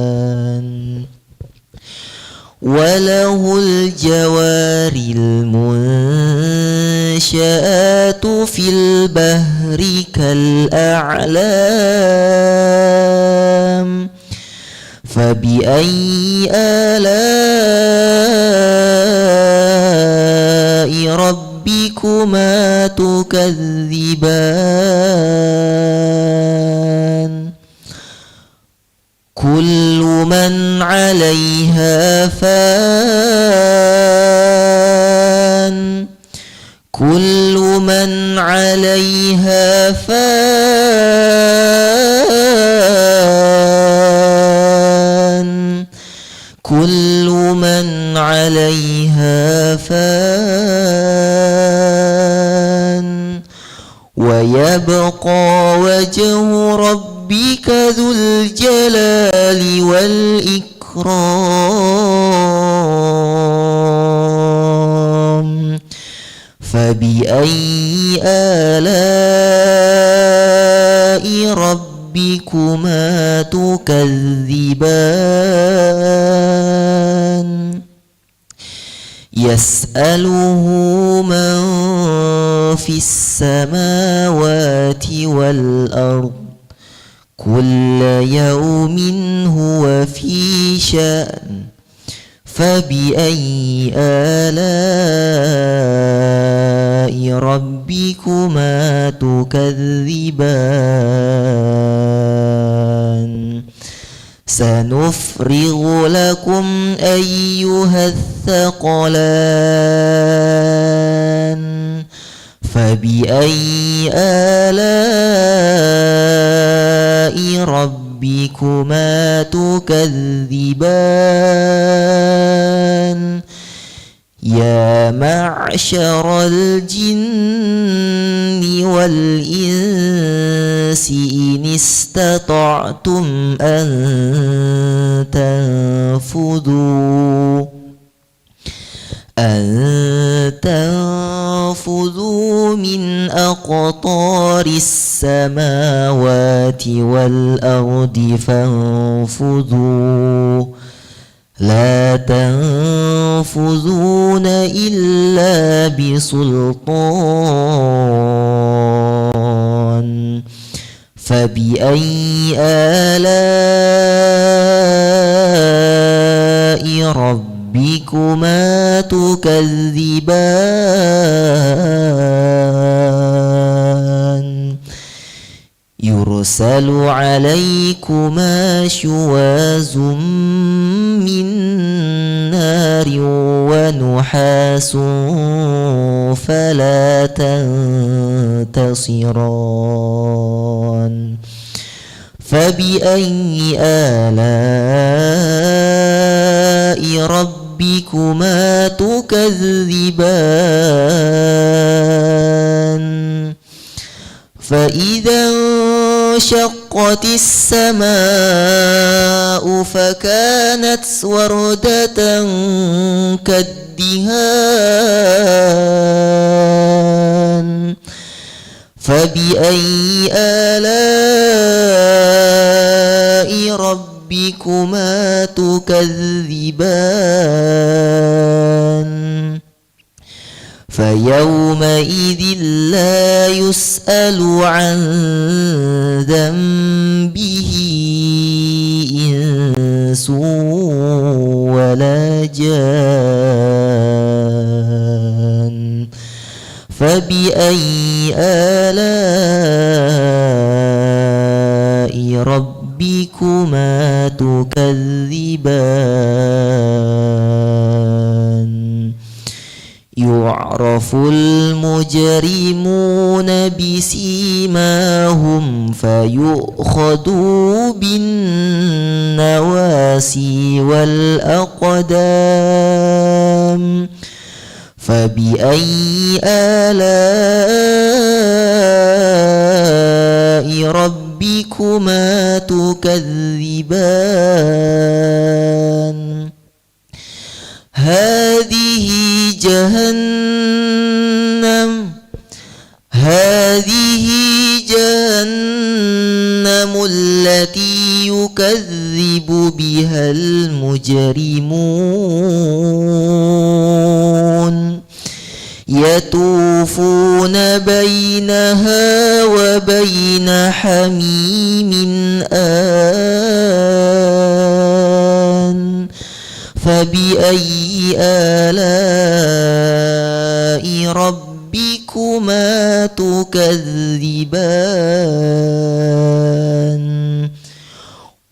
تكذبان وله الجوار المنشآت في البحر كالأعلام فبأي آلاء ربكما تكذبان كل من عليها فان كل من عليها فان كل من عليها فان ويبقى وجه ربك ذو الجلال والإكرام فبأي آلاء ربكما تكذبان يسأله من في السماوات والأرض كل يوم هو في شأن فبأي آلاء ربكما تكذبان سنفرغ لكم أيها الثقلان فبأي آلاء ربكما تكذبان يا معشر الجن والإنس إن استطعتم أن تنفذوا من أقطار السماوات والأرض فانفذوا لا تنفذون إلا بسلطان فبأي آلاء ربكما تكذبان يرسل عليكما شواظ من نار ونحاس فلا تنتصران فبأي آلاء ربكما تكذبان فإذا انشقت السماء فكانت وردة كالدهان فبأي آلاء ربكما تكذبان فيومئذ لا يسأل عن ذنبه إنس ولا جان فبأي آلاء ربكما تكذبان يعرف المجرمون بسيماهم فيؤخذوا بالنواسي والأقدام فبأي آلاء ربكما تكذبان هذه جهنم التي يكذب بها المجرمون يطوفون بينها وبين حميم آن فبأي آلاء ربكما تكذبان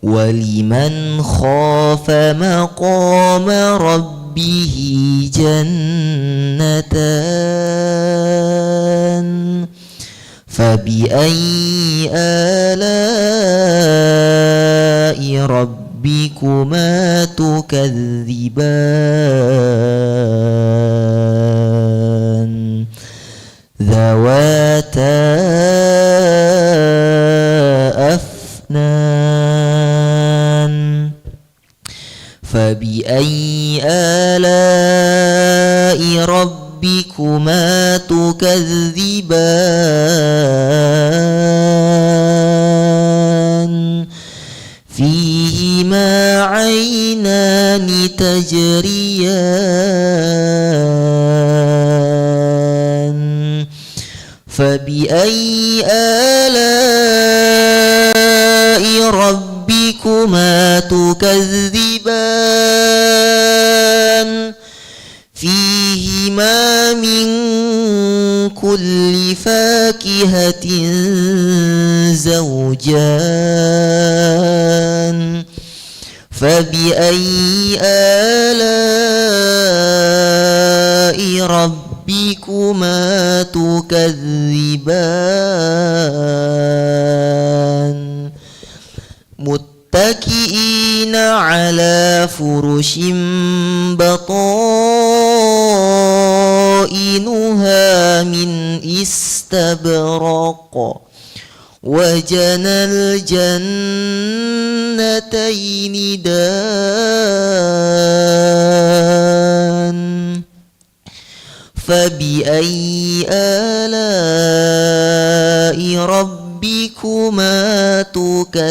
ولمن خاف مقام ربه جنتان فبأي آلاء ربكما تكذبان ذواتا أفنان فبأي آلاء ربكما تكذبان فيهما عينان تجريان فبأي آلاء ربكما تكذبان فيهما من كل فاكهة زوجان فبأي آلاء ربكما تكذبان متكئين على فرش بطائنها من استبرق وجنى الجنتين دان فبأي آلاء ربكما تكذبان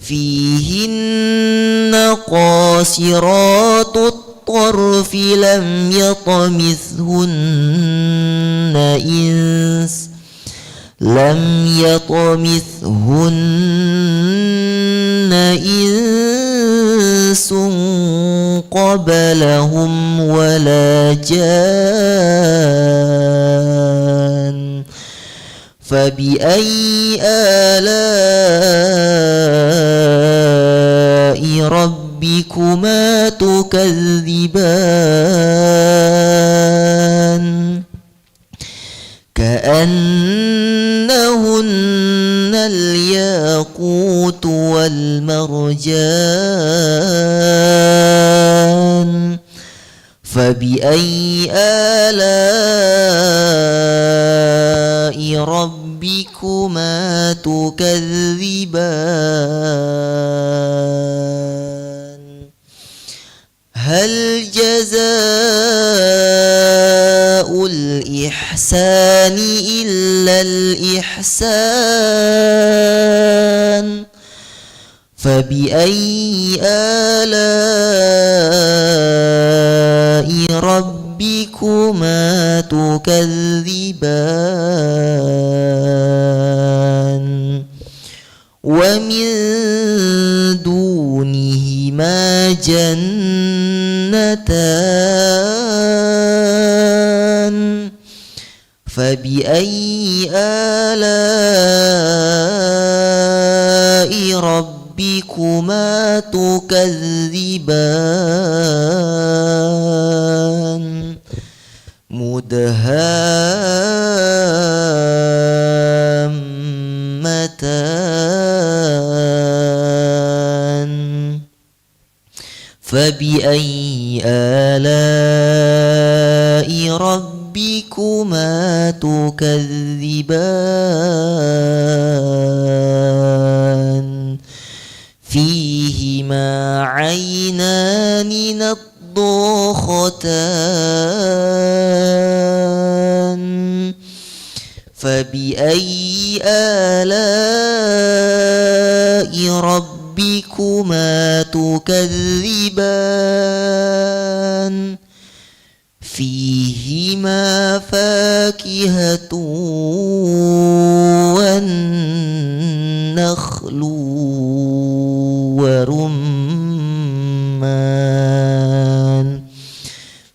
فيهن قاصرات الطرف لم يطمثهن إنس قبلهم ولا جان فبأي آلاء ربكما تكذبان كأنهن الياقوت والمرجان فبأي آلاء ربكما تكذبان هل جزاء الإحسان إلا الإحسان فبأي آلاء ربكما تكذبان ومن دونهما جنتان فبأي آلاء ربكما تكذبان مدهامتان فبأي آلاء ربكما تكذبان فيهما عينان نضاختان فبأي آلاء ربكما تكذبان فيهما فاكهة والنخل ورمان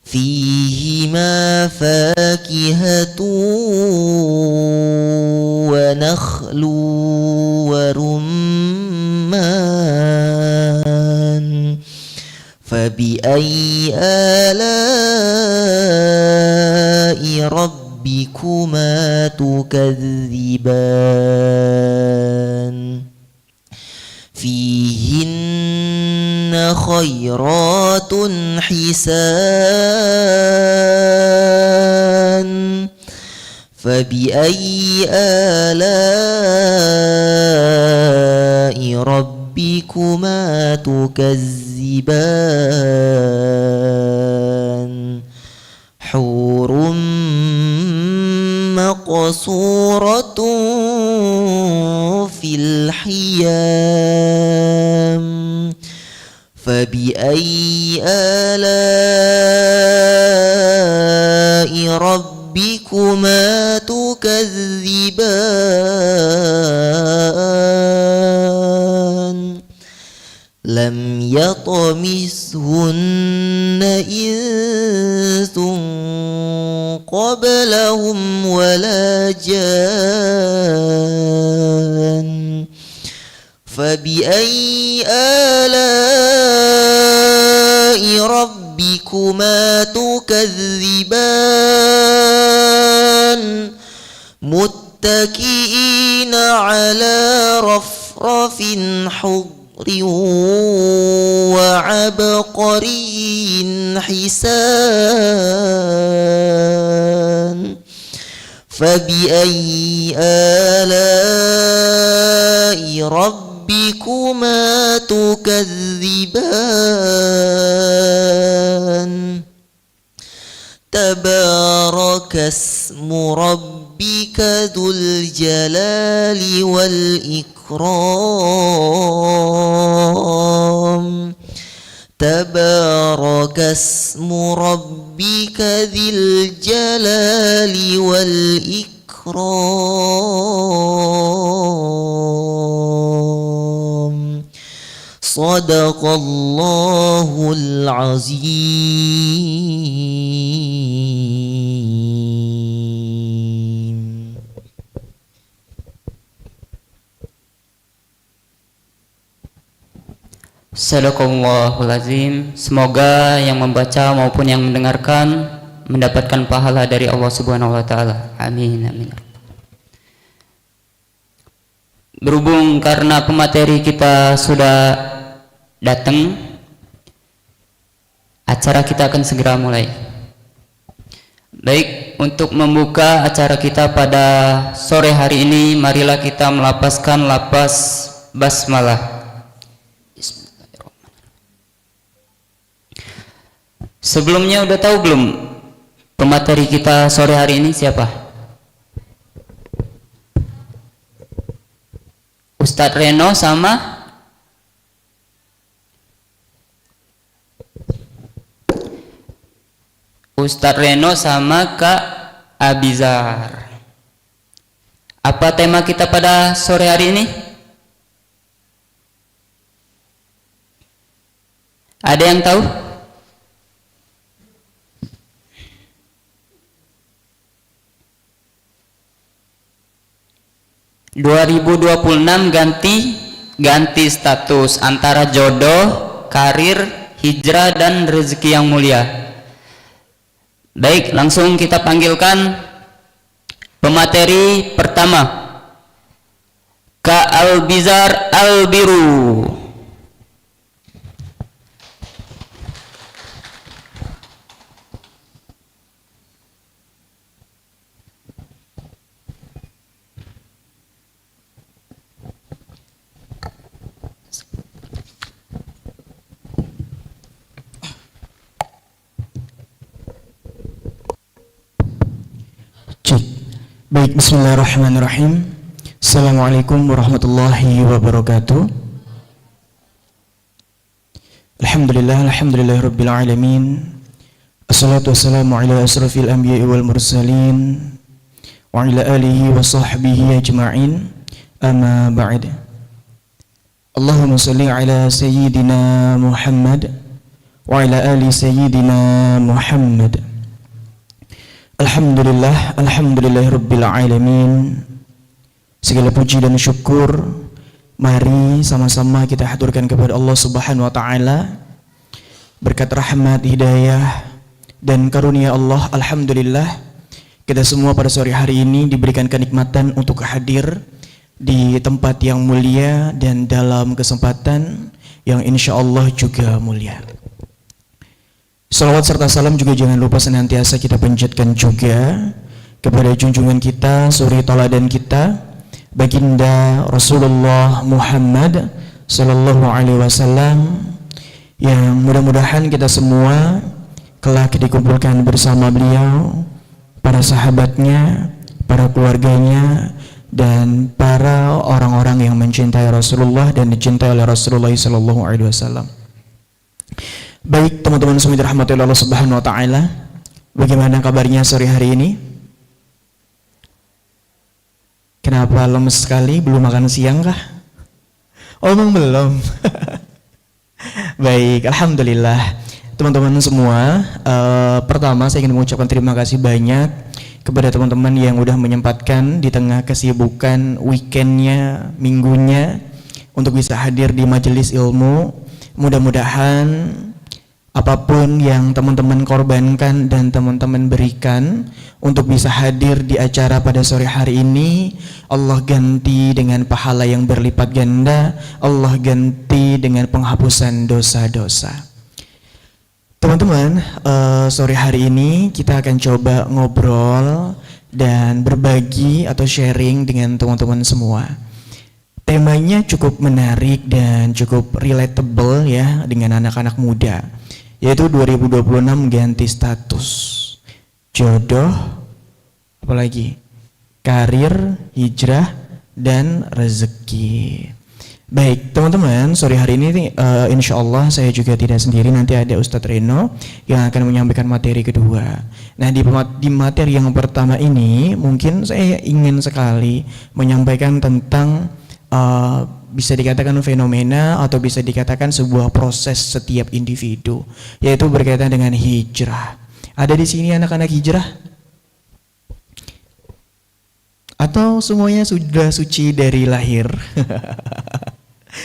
فيهما فاكهة ونخل ورمان فبأي آلاء ربكما تكذبان فيهن خيرات حسان فبأي آلاء ربكما تكذبان حور مقصورة في الخيام فبأي آلاء ربكما تكذبان لم يطمثهن إنس قبلهم ولا جان فبأي آلاء ربكما تكذبان متكئين على رفرف خضر وعبقري حسان فبأي آلاء ربكما تكذبان تبارك اسم ربك ذو الجلال والإكرام تبارك اسم ربك ذي الجلال والإكرام صدق الله العظيم. Sadaqallahul azim. Semoga yang membaca maupun yang mendengarkan mendapatkan pahala dari Allah Subhanahu wa taala. Amin amin. Berhubung karena pemateri kita sudah datang, acara kita akan segera mulai. Baik, untuk membuka acara kita pada sore hari ini, marilah kita melafazkan lafaz basmalah. Sebelumnya udah tahu belum pemateri kita sore hari ini siapa? Ustadz Reno sama Kak Abizar. Apa tema kita pada sore hari ini? Ada yang tahu? 2026 ganti status antara jodoh, karir, hijrah dan rezeki yang mulia. Baik, langsung kita panggilkan pemateri pertama, Kak Albizar Albiru. Baik, bismillahirrahmanirrahim. Assalamualaikum warahmatullahi wabarakatuh. Alhamdulillahirabbil alamin. Assalatu wassalamu ala asrafil anbiya'i wal mursalin wa ala alihi wa sahbihi ajma'in. Amma ba'd. Allahumma salli ala sayyidina Muhammad wa ala ali sayyidina Muhammad. Alhamdulillahirabbil alamin. Segala puji dan syukur mari sama-sama kita haturkan kepada Allah Subhanahu wa taala. Berkat rahmat, hidayah dan karunia Allah, alhamdulillah kita semua pada sore hari ini diberikan kenikmatan untuk hadir di tempat yang mulia dan dalam kesempatan yang insyaallah juga mulia. Salawat serta salam juga jangan lupa senantiasa kita panjatkan juga kepada junjungan kita, suri tauladan kita, baginda Rasulullah Muhammad sallallahu alaihi wasallam, yang mudah-mudahan kita semua kelak dikumpulkan bersama beliau, para sahabatnya, para keluarganya, dan para orang-orang yang mencintai Rasulullah dan dicintai oleh Rasulullah sallallahu alaihi wasallam. Baik teman-teman semua dirahmati Allah Subhanahu wa taala. Bagaimana kabarnya sore hari ini? Kenapa lemes sekali? Belum makan siang kah? Oh, emang belum. Baik, alhamdulillah. Teman-teman semua, pertama saya ingin mengucapkan terima kasih banyak kepada teman-teman yang udah menyempatkan di tengah kesibukan weekendnya, minggunya, untuk bisa hadir di majelis ilmu. Mudah-mudahan apapun yang teman-teman korbankan dan teman-teman berikan untuk bisa hadir di acara pada sore hari ini, Allah ganti dengan pahala yang berlipat ganda, Allah ganti dengan penghapusan dosa-dosa. Teman-teman, sore hari ini kita akan coba ngobrol dan berbagi atau sharing dengan teman-teman semua. Temanya cukup menarik dan cukup relatable ya dengan anak-anak muda, yaitu 2026 ganti status, jodoh, apalagi karir, hijrah, dan rezeki. Baik teman-teman, sore hari ini insya Allah saya juga tidak sendiri, nanti ada Ustadz Reno yang akan menyampaikan materi kedua. Nah di materi yang pertama ini mungkin saya ingin sekali menyampaikan tentang bisa dikatakan fenomena atau bisa dikatakan sebuah proses setiap individu, yaitu berkaitan dengan hijrah. Ada di sini anak-anak hijrah? Atau semuanya sudah suci dari lahir?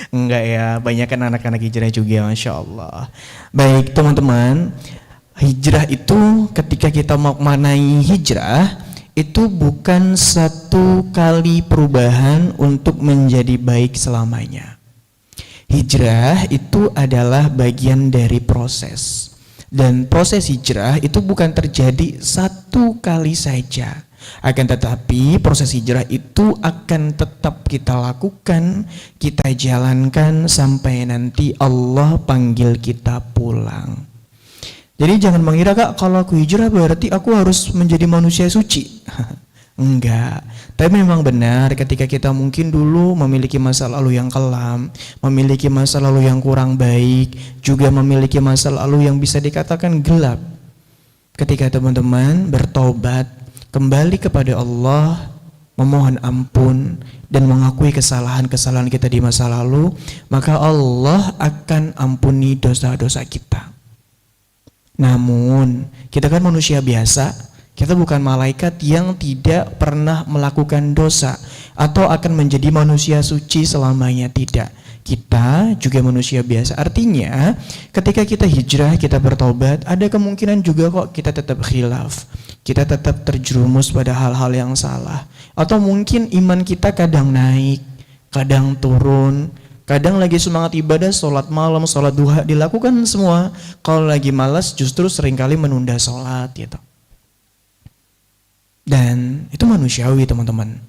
Enggak ya, banyak kan anak-anak hijrah juga, Masya Allah. Baik teman-teman, hijrah itu ketika kita maknai hijrah, itu bukan satu kali perubahan untuk menjadi baik selamanya. Hijrah itu adalah bagian dari proses. Dan proses hijrah itu bukan terjadi satu kali saja. Akan tetapi proses hijrah itu akan tetap kita lakukan, kita jalankan sampai nanti Allah panggil kita pulang. Jadi jangan mengira kak, kalau aku hijrah berarti aku harus menjadi manusia suci. Enggak. Tapi memang benar ketika kita mungkin dulu memiliki masa lalu yang kelam, memiliki masa lalu yang kurang baik, juga memiliki masa lalu yang bisa dikatakan gelap. Ketika teman-teman bertobat, kembali kepada Allah, memohon ampun dan mengakui kesalahan-kesalahan kita di masa lalu, maka Allah akan ampuni dosa-dosa kita. Namun, kita kan manusia biasa, kita bukan malaikat yang tidak pernah melakukan dosa atau akan menjadi manusia suci selamanya, tidak. Kita juga manusia biasa. Artinya, ketika kita hijrah, kita bertobat, ada kemungkinan juga kok kita tetap khilaf. Kita tetap terjerumus pada hal-hal yang salah. Atau mungkin iman kita kadang naik, kadang turun. Kadang lagi semangat ibadah, sholat malam, sholat duha dilakukan semua. Kalau lagi malas justru seringkali menunda sholat gitu. Dan itu manusiawi teman-teman.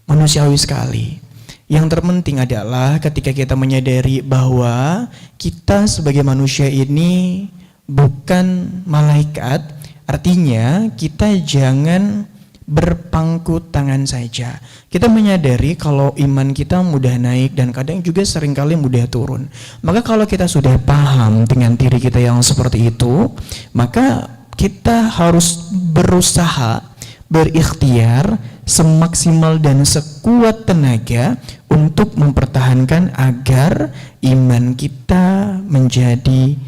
Manusiawi sekali. Yang terpenting adalah ketika kita menyadari bahwa kita sebagai manusia ini bukan malaikat. Artinya kita jangan berpangku tangan saja. Kita menyadari kalau iman kita mudah naik dan kadang juga seringkali mudah turun. Maka kalau kita sudah paham dengan diri kita yang seperti itu, maka kita harus berusaha, berikhtiar semaksimal dan sekuat tenaga untuk mempertahankan agar iman kita menjadi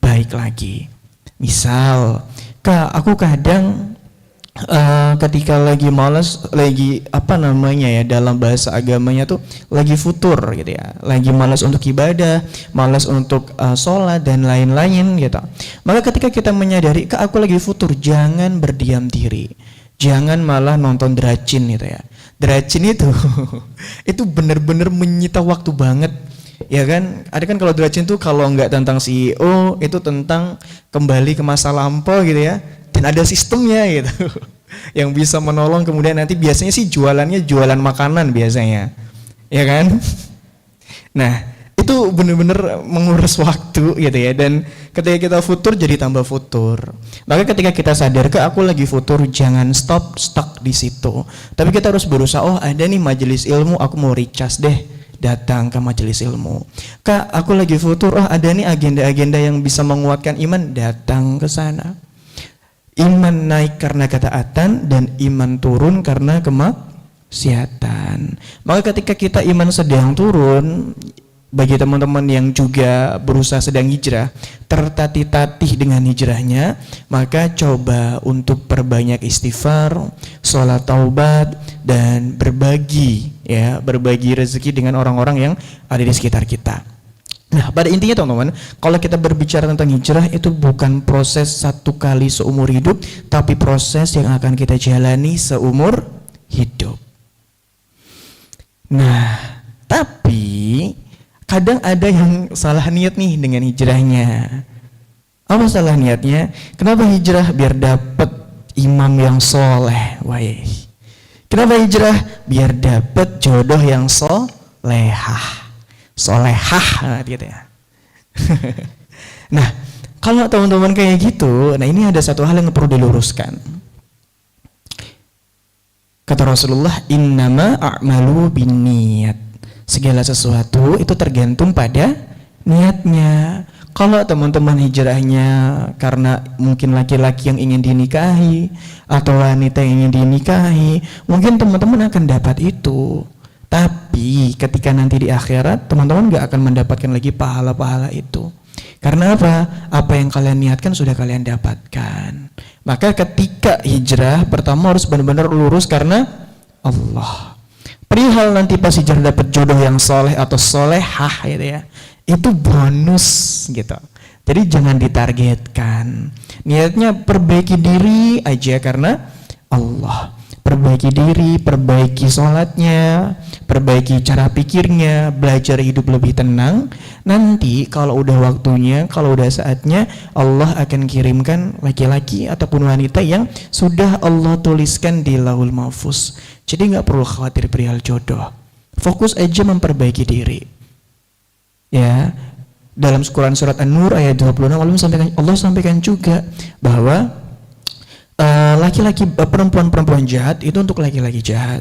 baik lagi. Misal, Kak, aku kadang ketika lagi malas, lagi dalam bahasa agamanya tuh lagi futur gitu ya, lagi malas untuk ibadah, malas untuk sholat dan lain-lain gitu. Maka ketika kita menyadari, Kak, aku lagi futur, jangan berdiam diri, jangan malah nonton dracin gitu ya. Dracin itu itu benar-benar menyita waktu banget. Ya kan, ada kan kalau dracin tuh kalau nggak tentang CEO itu tentang kembali ke masa lampau gitu ya. Dan ada sistemnya gitu yang bisa menolong, kemudian nanti biasanya sih jualannya jualan makanan biasanya, ya kan. Nah itu benar-benar menguras waktu gitu ya, dan ketika kita futur jadi tambah futur. Maka ketika kita sadar, ke aku lagi futur, jangan stuck di situ, tapi kita harus berusaha, oh ada nih majelis ilmu, aku mau recharge deh, datang ke majelis ilmu. Kak, aku lagi futur, oh ada nih agenda-agenda yang bisa menguatkan iman, datang ke sana. Iman naik karena ketaatan dan iman turun karena kemaksiatan. Maka ketika kita iman sedang turun, bagi teman-teman yang juga berusaha sedang hijrah, tertatih-tatih dengan hijrahnya, maka coba untuk perbanyak istighfar, sholat taubat, dan berbagi rezeki dengan orang-orang yang ada di sekitar kita. Nah, pada intinya teman-teman, kalau kita berbicara tentang hijrah, itu bukan proses satu kali seumur hidup, tapi proses yang akan kita jalani seumur hidup. Nah, tapi kadang ada yang salah niat nih dengan hijrahnya. Apa salah niatnya? Kenapa hijrah? Biar dapat imam yang soleh. Kenapa hijrah? Biar dapat jodoh yang solehah gitu ya. Nah, kalau teman-teman kayak gitu, nah ini ada satu hal yang perlu diluruskan. Kata Rasulullah, innama a'malu binniyat. Segala sesuatu itu tergantung pada niatnya. Kalau teman-teman hijrahnya karena mungkin laki-laki yang ingin dinikahi atau wanita yang ingin dinikahi, mungkin teman-teman akan dapat itu. Tapi ketika nanti di akhirat, teman-teman gak akan mendapatkan lagi pahala-pahala itu. Karena apa? Apa yang kalian niatkan sudah kalian dapatkan. Maka ketika hijrah, pertama harus benar-benar lurus karena Allah. Perihal nanti pas hijrah dapat jodoh yang soleh atau solehah gitu ya, itu bonus gitu. Jadi jangan ditargetkan. Niatnya perbaiki diri aja karena Allah. Perbaiki diri, perbaiki sholatnya, perbaiki cara pikirnya, belajar hidup lebih tenang. Nanti kalau udah waktunya, kalau udah saatnya, Allah akan kirimkan laki-laki ataupun wanita yang sudah Allah tuliskan di Lauhul Mahfuz. Jadi gak perlu khawatir perihal jodoh. Fokus aja memperbaiki diri. Ya, dalam Quran surat An-Nur ayat 26 Allah sampaikan juga bahwa laki-laki perempuan-perempuan jahat itu untuk laki-laki jahat,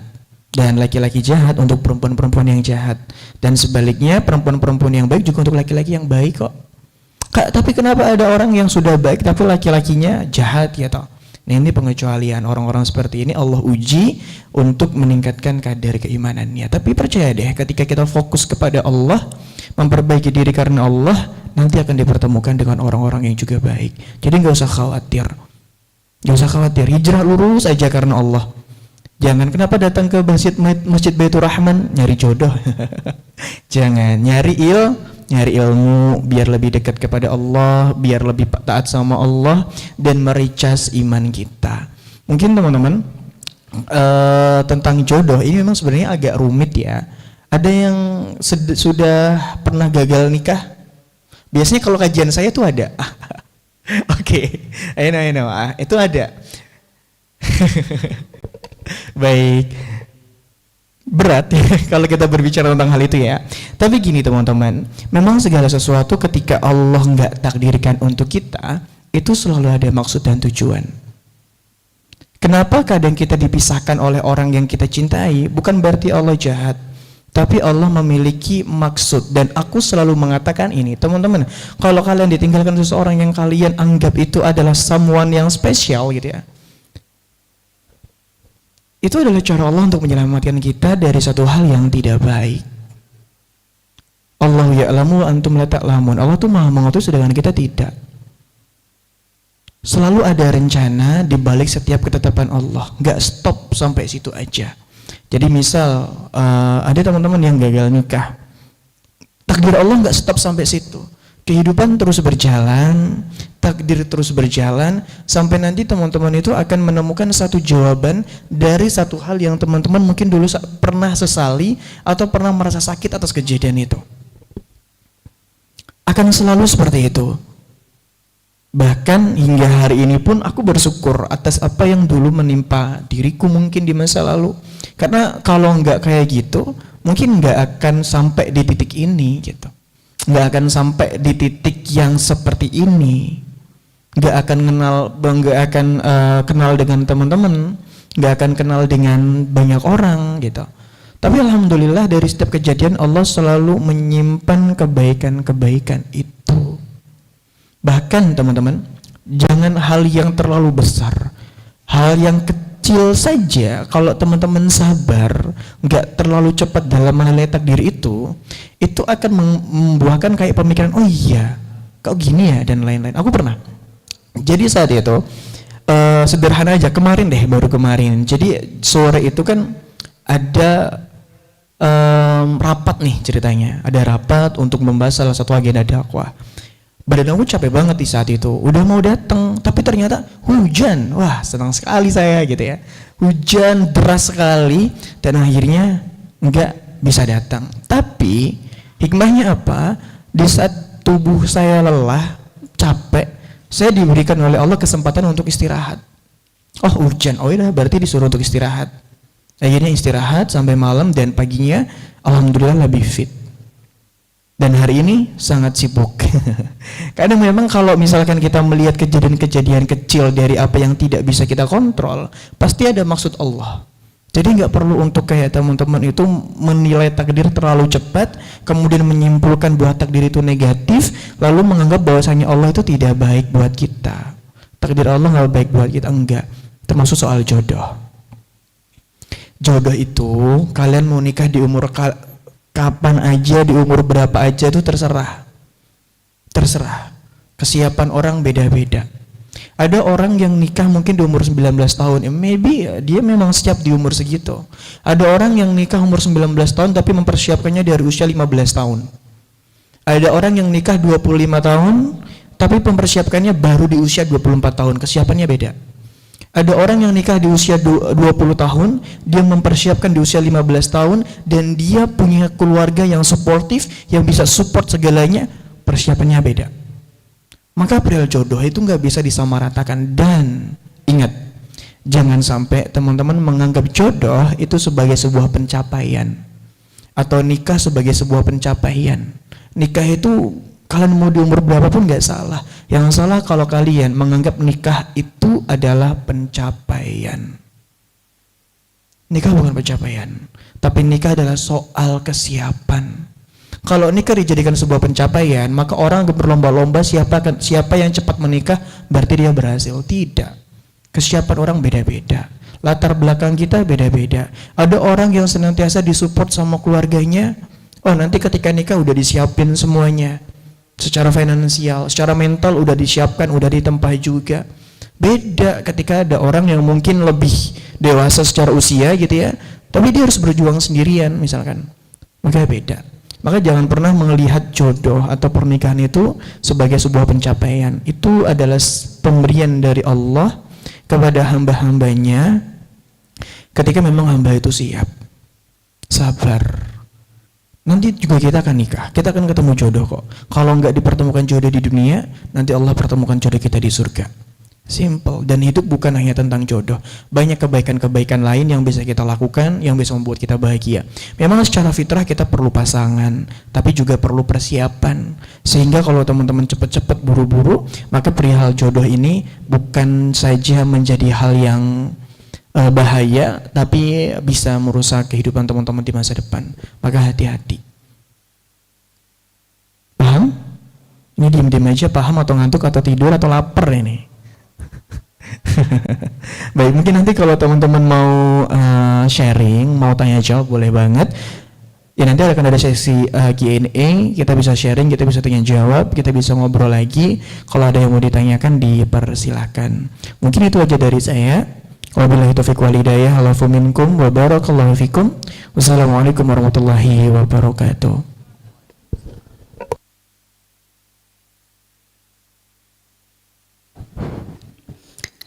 dan laki-laki jahat untuk perempuan-perempuan yang jahat, dan sebaliknya perempuan-perempuan yang baik juga untuk laki-laki yang baik kok. Kak, tapi kenapa ada orang yang sudah baik tapi laki-lakinya jahat ya toh? Nah, ini pengecualian. Orang-orang seperti ini Allah uji untuk meningkatkan kadar keimanannya. Tapi percaya deh, ketika kita fokus kepada Allah, memperbaiki diri karena Allah, nanti akan dipertemukan dengan orang-orang yang juga baik. Jadi gak usah khawatir. Gak usah khawatir, hijrah lurus aja karena Allah. Jangan kenapa datang ke Masjid Baitur Rahman nyari jodoh. Jangan, nyari ilmu biar lebih dekat kepada Allah, biar lebih taat sama Allah dan mericas iman kita. Mungkin teman-teman tentang jodoh ini memang sebenarnya agak rumit ya. Ada yang sudah pernah gagal nikah? Biasanya kalau kajian saya tuh ada. Oke, I know. Itu ada. Baik. Berat ya kalau kita berbicara tentang hal itu ya. Tapi gini teman-teman, memang segala sesuatu ketika Allah nggak takdirkan untuk kita, itu selalu ada maksud dan tujuan. Kenapa kadang kita dipisahkan oleh orang yang kita cintai? Bukan berarti Allah jahat, tapi Allah memiliki maksud. Dan aku selalu mengatakan ini, teman-teman, kalau kalian ditinggalkan seseorang yang kalian anggap itu adalah someone yang spesial gitu ya, itu adalah cara Allah untuk menyelamatkan kita dari satu hal yang tidak baik. Allah ya'lamu wa antum la ta'lamun. Allah tuh maha mengetahui sedangkan kita tidak. Selalu ada rencana di balik setiap ketetapan Allah, nggak stop sampai situ aja. Jadi misal ada teman-teman yang gagal nikah, takdir Allah nggak stop sampai situ. Kehidupan terus berjalan, takdir terus berjalan, sampai nanti teman-teman itu akan menemukan satu jawaban dari satu hal yang teman-teman mungkin dulu pernah sesali atau pernah merasa sakit atas kejadian itu. Akan selalu seperti itu. Bahkan hingga hari ini pun aku bersyukur atas apa yang dulu menimpa diriku mungkin di masa lalu. Karena kalau nggak kayak gitu, mungkin nggak akan sampai di titik ini gitu. Nggak akan sampai di titik yang seperti ini. Nggak akan kenal dengan teman-teman, nggak akan kenal dengan banyak orang gitu. Tapi alhamdulillah dari setiap kejadian Allah selalu menyimpan kebaikan-kebaikan itu. Bahkan teman-teman, jangan hal yang terlalu besar, hal yang kecil saja. Kalau teman-teman sabar, nggak terlalu cepat dalam menilai takdir itu akan membuahkan kayak pemikiran, oh iya, kok gini ya, dan lain-lain. Aku pernah. Jadi saat itu sederhana aja, baru kemarin. Jadi sore itu kan ada rapat nih ceritanya. Ada rapat untuk membahas salah satu agenda dakwah. Badan aku capek banget di saat itu, udah mau datang, tapi ternyata hujan. Wah, senang sekali saya gitu ya. Hujan deras sekali dan akhirnya nggak bisa datang. Tapi hikmahnya apa? Di saat tubuh saya lelah, capek, saya diberikan oleh Allah kesempatan untuk istirahat. Oh hujan, oh iya berarti disuruh untuk istirahat. Akhirnya istirahat sampai malam dan paginya alhamdulillah lebih fit. Dan hari ini sangat sibuk. Kadang memang kalau misalkan kita melihat kejadian-kejadian kecil dari apa yang tidak bisa kita kontrol, pasti ada maksud Allah. Jadi nggak perlu untuk kayak teman-teman itu menilai takdir terlalu cepat, kemudian menyimpulkan bahwa takdir itu negatif, lalu menganggap bahwasanya Allah itu tidak baik buat kita. Takdir Allah nggak baik buat kita, enggak. Termasuk soal jodoh. Jodoh itu kalian mau nikah di umur kapan aja, di umur berapa aja itu terserah. Terserah. Kesiapan orang beda-beda. Ada orang yang nikah mungkin di umur 19 tahun, maybe dia memang siap di umur segitu. Ada orang yang nikah umur 19 tahun tapi mempersiapkannya dari usia 15 tahun. Ada orang yang nikah 25 tahun tapi mempersiapkannya baru di usia 24 tahun, kesiapannya beda. Ada orang yang nikah di usia 20 tahun, dia mempersiapkan di usia 15 tahun, dan dia punya keluarga yang suportif, yang bisa support segalanya, persiapannya beda. Maka perihal jodoh itu nggak bisa disamaratakan. Dan ingat, jangan sampai teman-teman menganggap jodoh itu sebagai sebuah pencapaian, atau nikah sebagai sebuah pencapaian. Nikah itu kalian mau di umur berapapun nggak salah. Yang salah kalau kalian menganggap nikah itu adalah pencapaian. Nikah bukan pencapaian, tapi nikah adalah soal kesiapan. Kalau nikah dijadikan sebuah pencapaian, maka orang berlomba-lomba siapa yang cepat menikah, berarti dia berhasil. Tidak. Kesiapan orang beda-beda. Latar belakang kita beda-beda. Ada orang yang senantiasa disupport sama keluarganya. Oh, nanti ketika nikah udah disiapin semuanya. Secara finansial, secara mental udah disiapkan, udah ditempa juga. Beda ketika ada orang yang mungkin lebih dewasa secara usia gitu ya, tapi dia harus berjuang sendirian misalkan. Maka beda. Maka jangan pernah melihat jodoh atau pernikahan itu sebagai sebuah pencapaian. Itu adalah pemberian dari Allah kepada hamba-hambanya ketika memang hamba itu siap. Sabar. Nanti juga kita akan nikah, kita akan ketemu jodoh kok. Kalau nggak dipertemukan jodoh di dunia, nanti Allah pertemukan jodoh kita di surga. Simple. Dan hidup bukan hanya tentang jodoh. Banyak kebaikan-kebaikan lain yang bisa kita lakukan, yang bisa membuat kita bahagia. Memang secara fitrah kita perlu pasangan, tapi juga perlu persiapan. Sehingga kalau teman-teman cepat-cepat buru-buru, maka perihal jodoh ini bukan saja menjadi hal yang bahaya, tapi bisa merusak kehidupan teman-teman di masa depan. Maka hati-hati. Paham? Ini diam-diam aja, paham atau ngantuk atau tidur atau lapar ini? Baik, mungkin nanti kalau teman-teman mau sharing, mau tanya jawab, boleh banget. Ya nanti akan ada sesi Q&A, kita bisa sharing, kita bisa tanya jawab, kita bisa ngobrol lagi. Kalau ada yang mau ditanyakan, dipersilahkan. Mungkin itu aja dari saya. Wabillahi taufiq wal hidayah. Alafu minkum wa barakallahu fikum. Wassalamualaikum warahmatullahi wabarakatuh.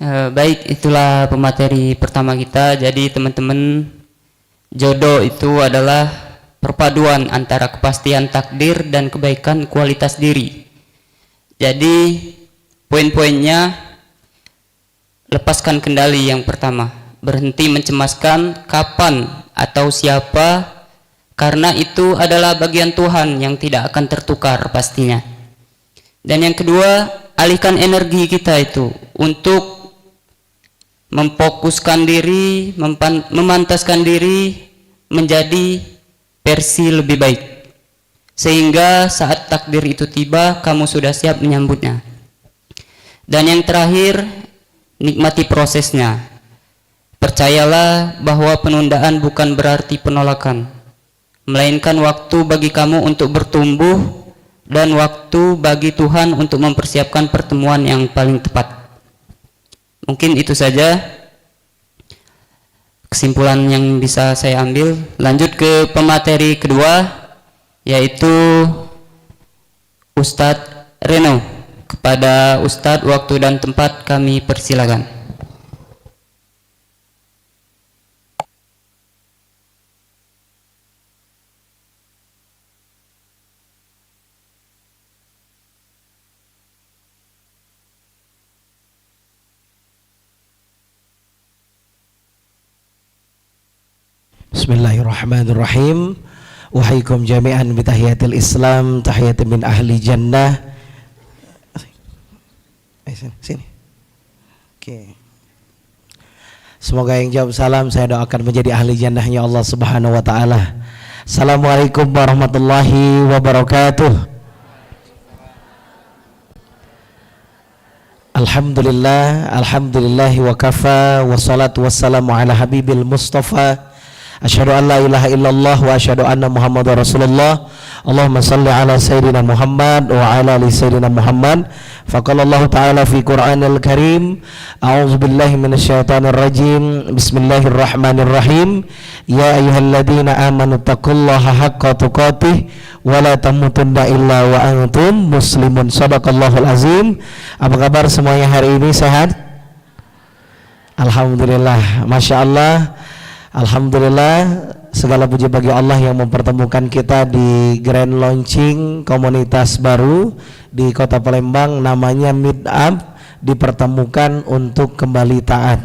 Baik, itulah pemateri pertama kita. Jadi teman-teman, jodoh itu adalah perpaduan antara kepastian takdir dan kebaikan kualitas diri. Jadi poin-poinnya, lepaskan kendali yang pertama, berhenti mencemaskan kapan atau siapa, karena itu adalah bagian Tuhan yang tidak akan tertukar pastinya. Dan yang kedua, alihkan energi kita itu untuk memfokuskan diri, memantaskan diri menjadi versi lebih baik, sehingga saat takdir itu tiba, kamu sudah siap menyambutnya. Dan yang terakhir, nikmati prosesnya. Percayalah bahwa penundaan bukan berarti penolakan, melainkan waktu bagi kamu untuk bertumbuh dan waktu bagi Tuhan untuk mempersiapkan pertemuan yang paling tepat. Mungkin itu saja kesimpulan yang bisa saya ambil. Lanjut ke pemateri kedua, yaitu Ustadz Reno. Kepada Ustadz, waktu dan tempat kami persilakan. Bismillahirrahmanirrahim. Wahaikum jami'an bitahiyatil Islam, tahiyatun min ahli jannah. Sini. Oke. Semoga yang jawab salam saya doakan menjadi ahli jannahnya Allah Subhanahu wa taala. Assalamualaikum warahmatullahi wabarakatuh. Alhamdulillahi wa kafa, wassalatu wassalamu ala habibil mustafa. Asyhadu an la ilaha illallah wa asyhadu anna Muhammadar Rasulullah. Allahumma salli ala sayyidina Muhammad wa ala ali sayyidina Muhammad. Faqala Allah ta'ala fi Qur'anil Karim, a'udzu billahi minasyaitonir rajim. Bismillahirrahmanirrahim. Ya ayyuhalladzina amanu taqullaha haqqa tuqatih wa la tamutunna illa wa antum muslimun. Shadaqallahul azim. Apa kabar semuanya hari ini, sehat? Alhamdulillah, Masya Allah. Alhamdulillah, segala puji bagi Allah yang mempertemukan kita di grand launching komunitas baru di Kota Palembang, namanya Meet Up, dipertemukan untuk kembali taat.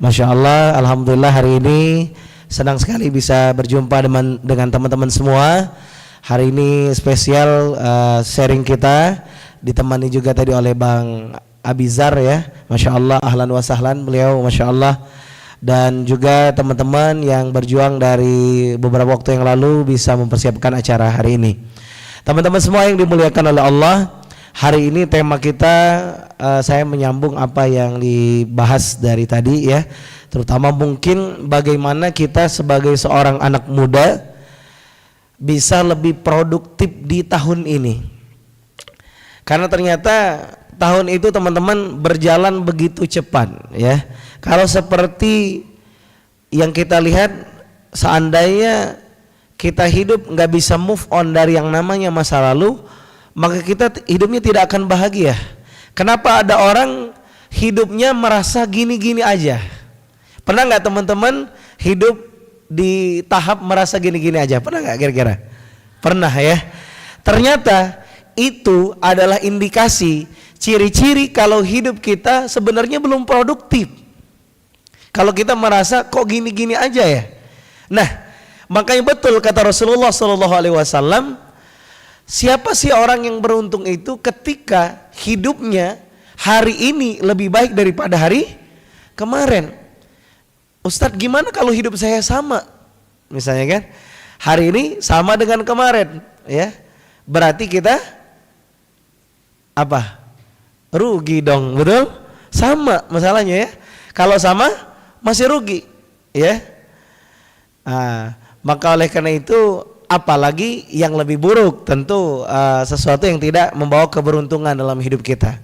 Masya Allah, Alhamdulillah hari ini senang sekali bisa berjumpa dengan teman-teman semua. Hari ini spesial sharing kita, ditemani juga tadi oleh Bang Abizar ya, Masya Allah, ahlan wa sahlan beliau, Masya Allah. Dan juga teman-teman yang berjuang dari beberapa waktu yang lalu bisa mempersiapkan acara hari ini. Teman-teman semua yang dimuliakan oleh Allah, hari ini tema kita saya menyambung apa yang dibahas dari tadi ya, terutama mungkin bagaimana kita sebagai seorang anak muda bisa lebih produktif di tahun ini. Karena ternyata tahun itu teman-teman berjalan begitu cepat ya. Kalau seperti yang kita lihat, seandainya kita hidup nggak bisa move on dari yang namanya masa lalu, maka kita hidupnya tidak akan bahagia. Kenapa ada orang hidupnya merasa gini-gini aja? Pernah nggak teman-teman hidup di tahap merasa gini-gini aja? Pernah nggak kira-kira? Pernah ya. Ternyata itu adalah indikasi, ciri-ciri kalau hidup kita sebenarnya belum produktif. Kalau kita merasa kok gini-gini aja ya. Nah, makanya betul kata Rasulullah SAW, siapa sih orang yang beruntung itu ketika hidupnya hari ini lebih baik daripada hari kemarin. Ustadz gimana kalau hidup saya sama? Misalnya kan, hari ini sama dengan kemarin, ya. Berarti kita apa? Rugi dong, betul? Sama masalahnya ya. Kalau sama masih rugi, ya. Maka oleh karena itu, apalagi yang lebih buruk, tentu sesuatu yang tidak membawa keberuntungan dalam hidup kita.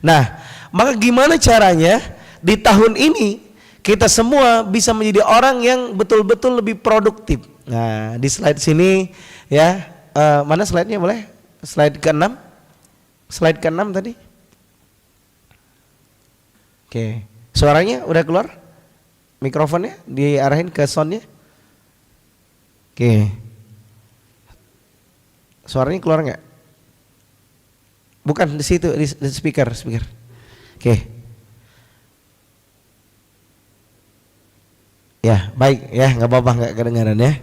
Nah, maka gimana caranya di tahun ini kita semua bisa menjadi orang yang betul-betul lebih produktif. Nah, di slide sini ya, mana slide-nya boleh? Slide ke-6. Slide ke-6 tadi. Oke. Suaranya udah keluar? Mikrofonnya diarahin ke soundnya. Oke. Suaranya keluar nggak? Bukan di situ, di speaker. Oke. Ya, baik ya, nggak apa-apa, nggak kedengaran ya.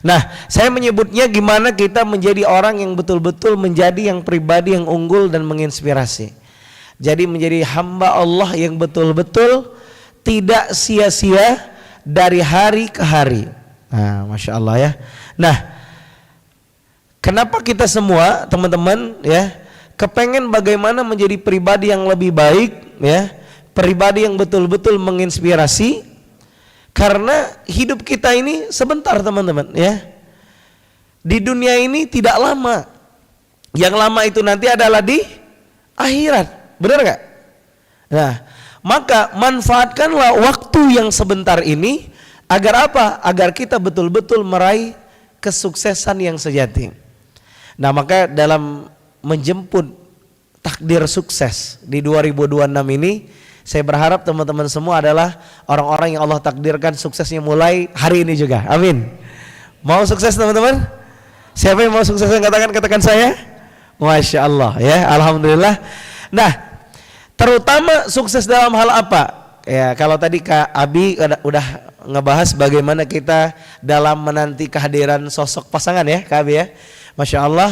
Nah, saya menyebutnya gimana kita menjadi orang yang betul-betul menjadi yang pribadi yang unggul dan menginspirasi. Jadi menjadi hamba Allah yang betul-betul tidak sia-sia dari hari ke hari. Nah, Masya Allah ya. Nah, kenapa kita semua teman-teman ya kepengen bagaimana menjadi pribadi yang lebih baik ya, pribadi yang betul-betul menginspirasi? Karena hidup kita ini sebentar teman-teman ya. Di dunia ini tidak lama. Yang lama itu nanti adalah di akhirat. Benar gak? Nah, maka manfaatkanlah waktu yang sebentar ini agar apa? Agar kita betul-betul meraih kesuksesan yang sejati. Nah, maka dalam menjemput takdir sukses di 2026 ini, saya berharap teman-teman semua adalah orang-orang yang Allah takdirkan suksesnya mulai hari ini juga. Amin. Mau sukses teman-teman? Siapa yang mau sukses katakan saya? Masya Allah ya, Alhamdulillah. Nah, terutama sukses dalam hal apa? Ya, kalau tadi Kak Abi udah ngebahas bagaimana kita dalam menanti kehadiran sosok pasangan ya Kak Abi ya. Masya Allah.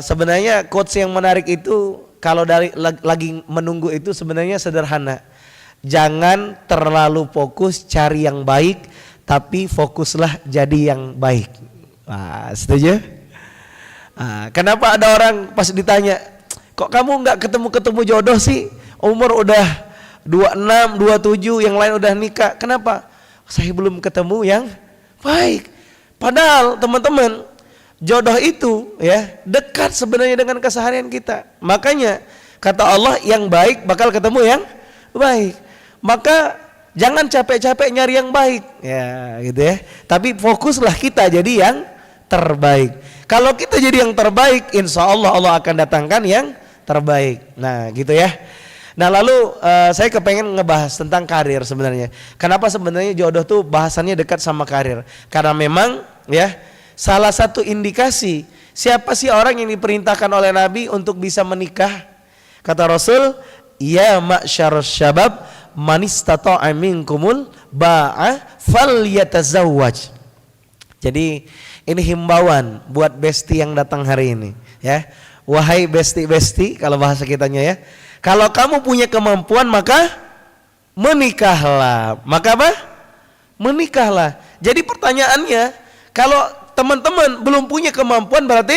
Sebenarnya quotes yang menarik itu kalau dari lagi menunggu itu sebenarnya sederhana. Jangan terlalu fokus cari yang baik, tapi fokuslah jadi yang baik. Nah, setuju? Nah, kenapa ada orang pas ditanya, kok kamu nggak ketemu jodoh sih? Umur udah 26, 27, yang lain udah nikah. Kenapa? Saya belum ketemu yang baik. Padahal teman-teman, jodoh itu ya dekat sebenarnya dengan keseharian kita. Makanya kata Allah yang baik bakal ketemu yang baik. Maka jangan capek-capek nyari yang baik ya gitu ya. Tapi fokuslah kita jadi yang terbaik. Kalau kita jadi yang terbaik, insya Allah Allah akan datangkan yang terbaik. Nah gitu ya. Nah lalu saya kepengen ngebahas tentang karir sebenarnya. Kenapa sebenarnya jodoh tuh bahasannya dekat sama karir? Karena memang ya salah satu indikasi siapa sih orang yang diperintahkan oleh Nabi untuk bisa menikah? Kata Rasul, ya ma'syarus syabab man istata'a minkumul ba'a falyatazawwaj. Jadi ini himbauan buat besti yang datang hari ini ya. Wahai besti-besti kalau bahasa kitanya ya. Kalau kamu punya kemampuan maka menikahlah. Maka apa? Menikahlah. Jadi pertanyaannya, kalau teman-teman belum punya kemampuan berarti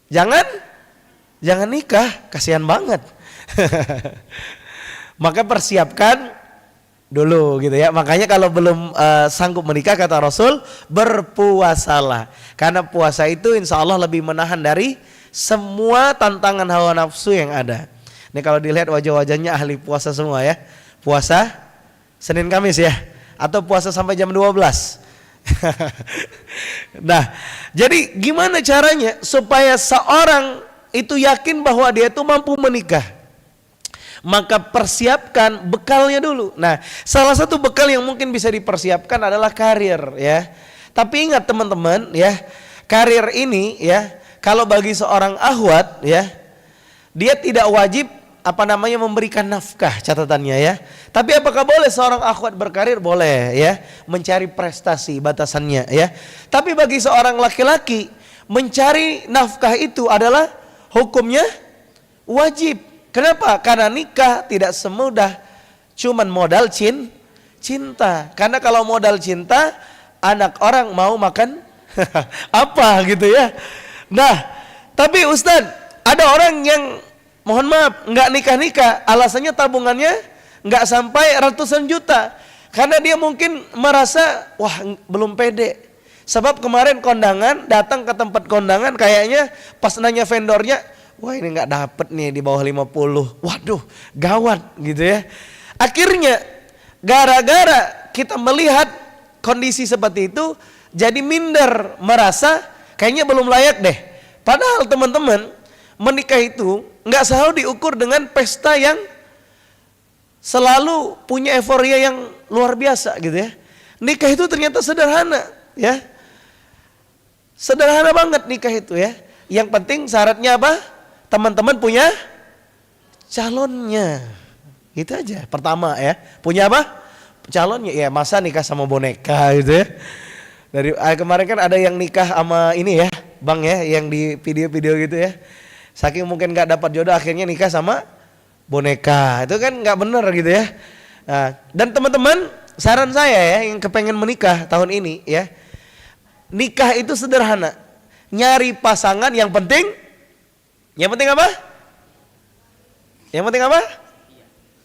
jangan nikah, kasihan banget. Maka persiapkan dulu gitu ya. Makanya kalau belum sanggup menikah kata Rasul, berpuasalah. Karena puasa itu insya Allah lebih menahan dari semua tantangan hawa nafsu yang ada. Ini kalau dilihat wajah-wajahnya ahli puasa semua ya. Puasa Senin Kamis ya, atau puasa sampai jam 12. Nah, jadi gimana caranya supaya seorang itu yakin bahwa dia itu mampu menikah? Maka persiapkan bekalnya dulu. Nah, salah satu bekal yang mungkin bisa dipersiapkan adalah karir ya. Tapi ingat teman-teman ya, karir ini ya, kalau bagi seorang akhwat ya, dia tidak wajib memberikan nafkah, catatannya ya. Tapi apakah boleh seorang akhwat berkarir? Boleh ya, mencari prestasi batasannya ya. Tapi bagi seorang laki-laki mencari nafkah itu adalah hukumnya wajib. Kenapa? Karena nikah tidak semudah cuman modal cinta. Karena kalau modal cinta, anak orang mau makan apa gitu ya. Nah, tapi Ustadz, ada orang yang mohon maaf nggak nikah, alasannya tabungannya nggak sampai ratusan juta. Karena dia mungkin merasa wah belum pede. Sebab kemarin kondangan, datang ke tempat kondangan kayaknya pas nanya vendornya, wah ini nggak dapet nih di bawah 50. Waduh, gawat gitu ya. Akhirnya gara-gara kita melihat kondisi seperti itu, jadi minder, merasa kayaknya belum layak deh. Padahal teman-teman, menikah itu nggak selalu diukur dengan pesta yang selalu punya euforia yang luar biasa gitu ya. Nikah itu ternyata sederhana ya. Sederhana banget nikah itu ya. Yang penting syaratnya apa? Teman-teman punya calonnya. Itu aja. Pertama ya. Punya apa? Calonnya. Ya masa nikah sama boneka gitu ya. Dari kemarin kan ada yang nikah sama ini ya, Bang ya, yang di video-video gitu ya. Saking mungkin nggak dapat jodoh akhirnya nikah sama boneka. Itu kan nggak bener gitu ya. Nah, dan teman-teman, saran saya ya yang kepengen menikah tahun ini ya, nikah itu sederhana. Nyari pasangan yang penting apa? Yang penting apa?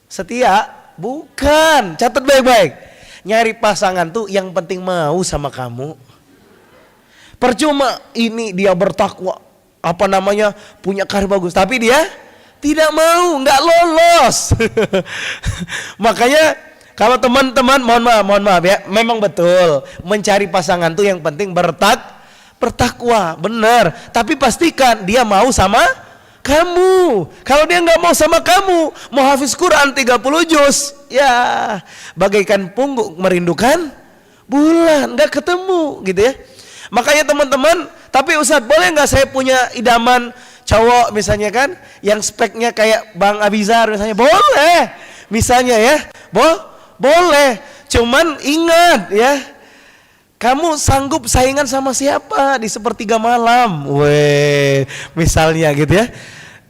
Setia. Bukan, catat baik-baik. Nyari pasangan tuh yang penting mau sama kamu. Percuma ini dia bertakwa, punya karir bagus, tapi dia tidak mau, nggak lolos. Makanya kalau teman-teman mohon maaf ya, memang betul mencari pasangan tuh yang penting bertakwa, benar. Tapi pastikan dia mau sama kamu. Kalau dia nggak mau sama kamu, mau hafiz Quran 30 juz, ya bagaikan pungguk merindukan bulan, nggak ketemu gitu ya. Makanya teman-teman, tapi Ustadz boleh nggak saya punya idaman cowok misalnya kan, yang speknya kayak Bang Abizar misalnya, boleh. Misalnya ya, boleh. Cuman ingat ya, kamu sanggup saingan sama siapa di sepertiga malam? Weh, misalnya gitu ya.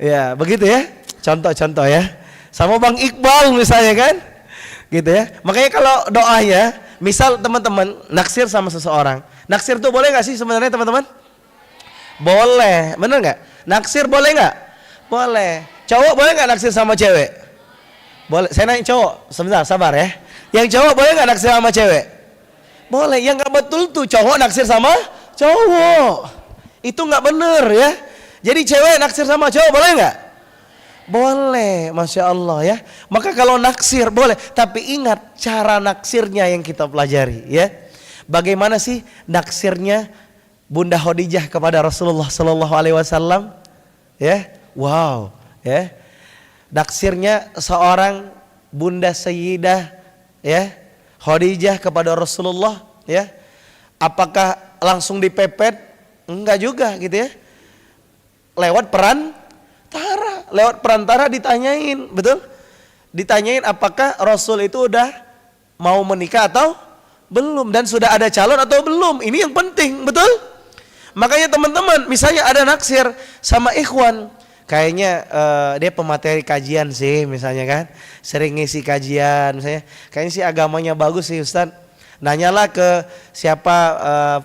Ya, begitu ya. Contoh-contoh ya. Sama Bang Iqbal misalnya kan. Gitu ya. Makanya kalau doa ya, misal teman-teman naksir sama seseorang. Naksir tuh boleh gak sih sebenarnya teman-teman? Boleh, bener gak? Naksir boleh gak? Boleh. Cowok boleh gak naksir sama cewek? Boleh. Saya nanya cowok, sebentar sabar ya. Yang cowok boleh gak naksir sama cewek? Boleh. Yang gak betul tuh cowok naksir sama cowok. Itu gak bener ya. Jadi cewek naksir sama cowok boleh gak? Boleh, Masya Allah ya. Maka kalau naksir boleh, tapi ingat cara naksirnya yang kita pelajari ya. Bagaimana sih naksirnya Bunda Khadijah kepada Rasulullah Sallallahu Alaihi Wasallam? Ya, wow, ya. Naksirnya seorang Bunda Sayyidah ya Khadijah kepada Rasulullah ya. Apakah langsung dipepet? Enggak juga gitu ya. Lewat perantara ditanyain, betul? Ditanyain apakah Rasul itu udah mau menikah atau belum, dan sudah ada calon atau belum. Ini yang penting, betul? Makanya teman-teman, misalnya ada naksir sama ikhwan, kayaknya dia pemateri kajian sih misalnya kan, sering ngisi kajian misalnya, kayaknya sih agamanya bagus sih Ustadz. Nanyalah ke siapa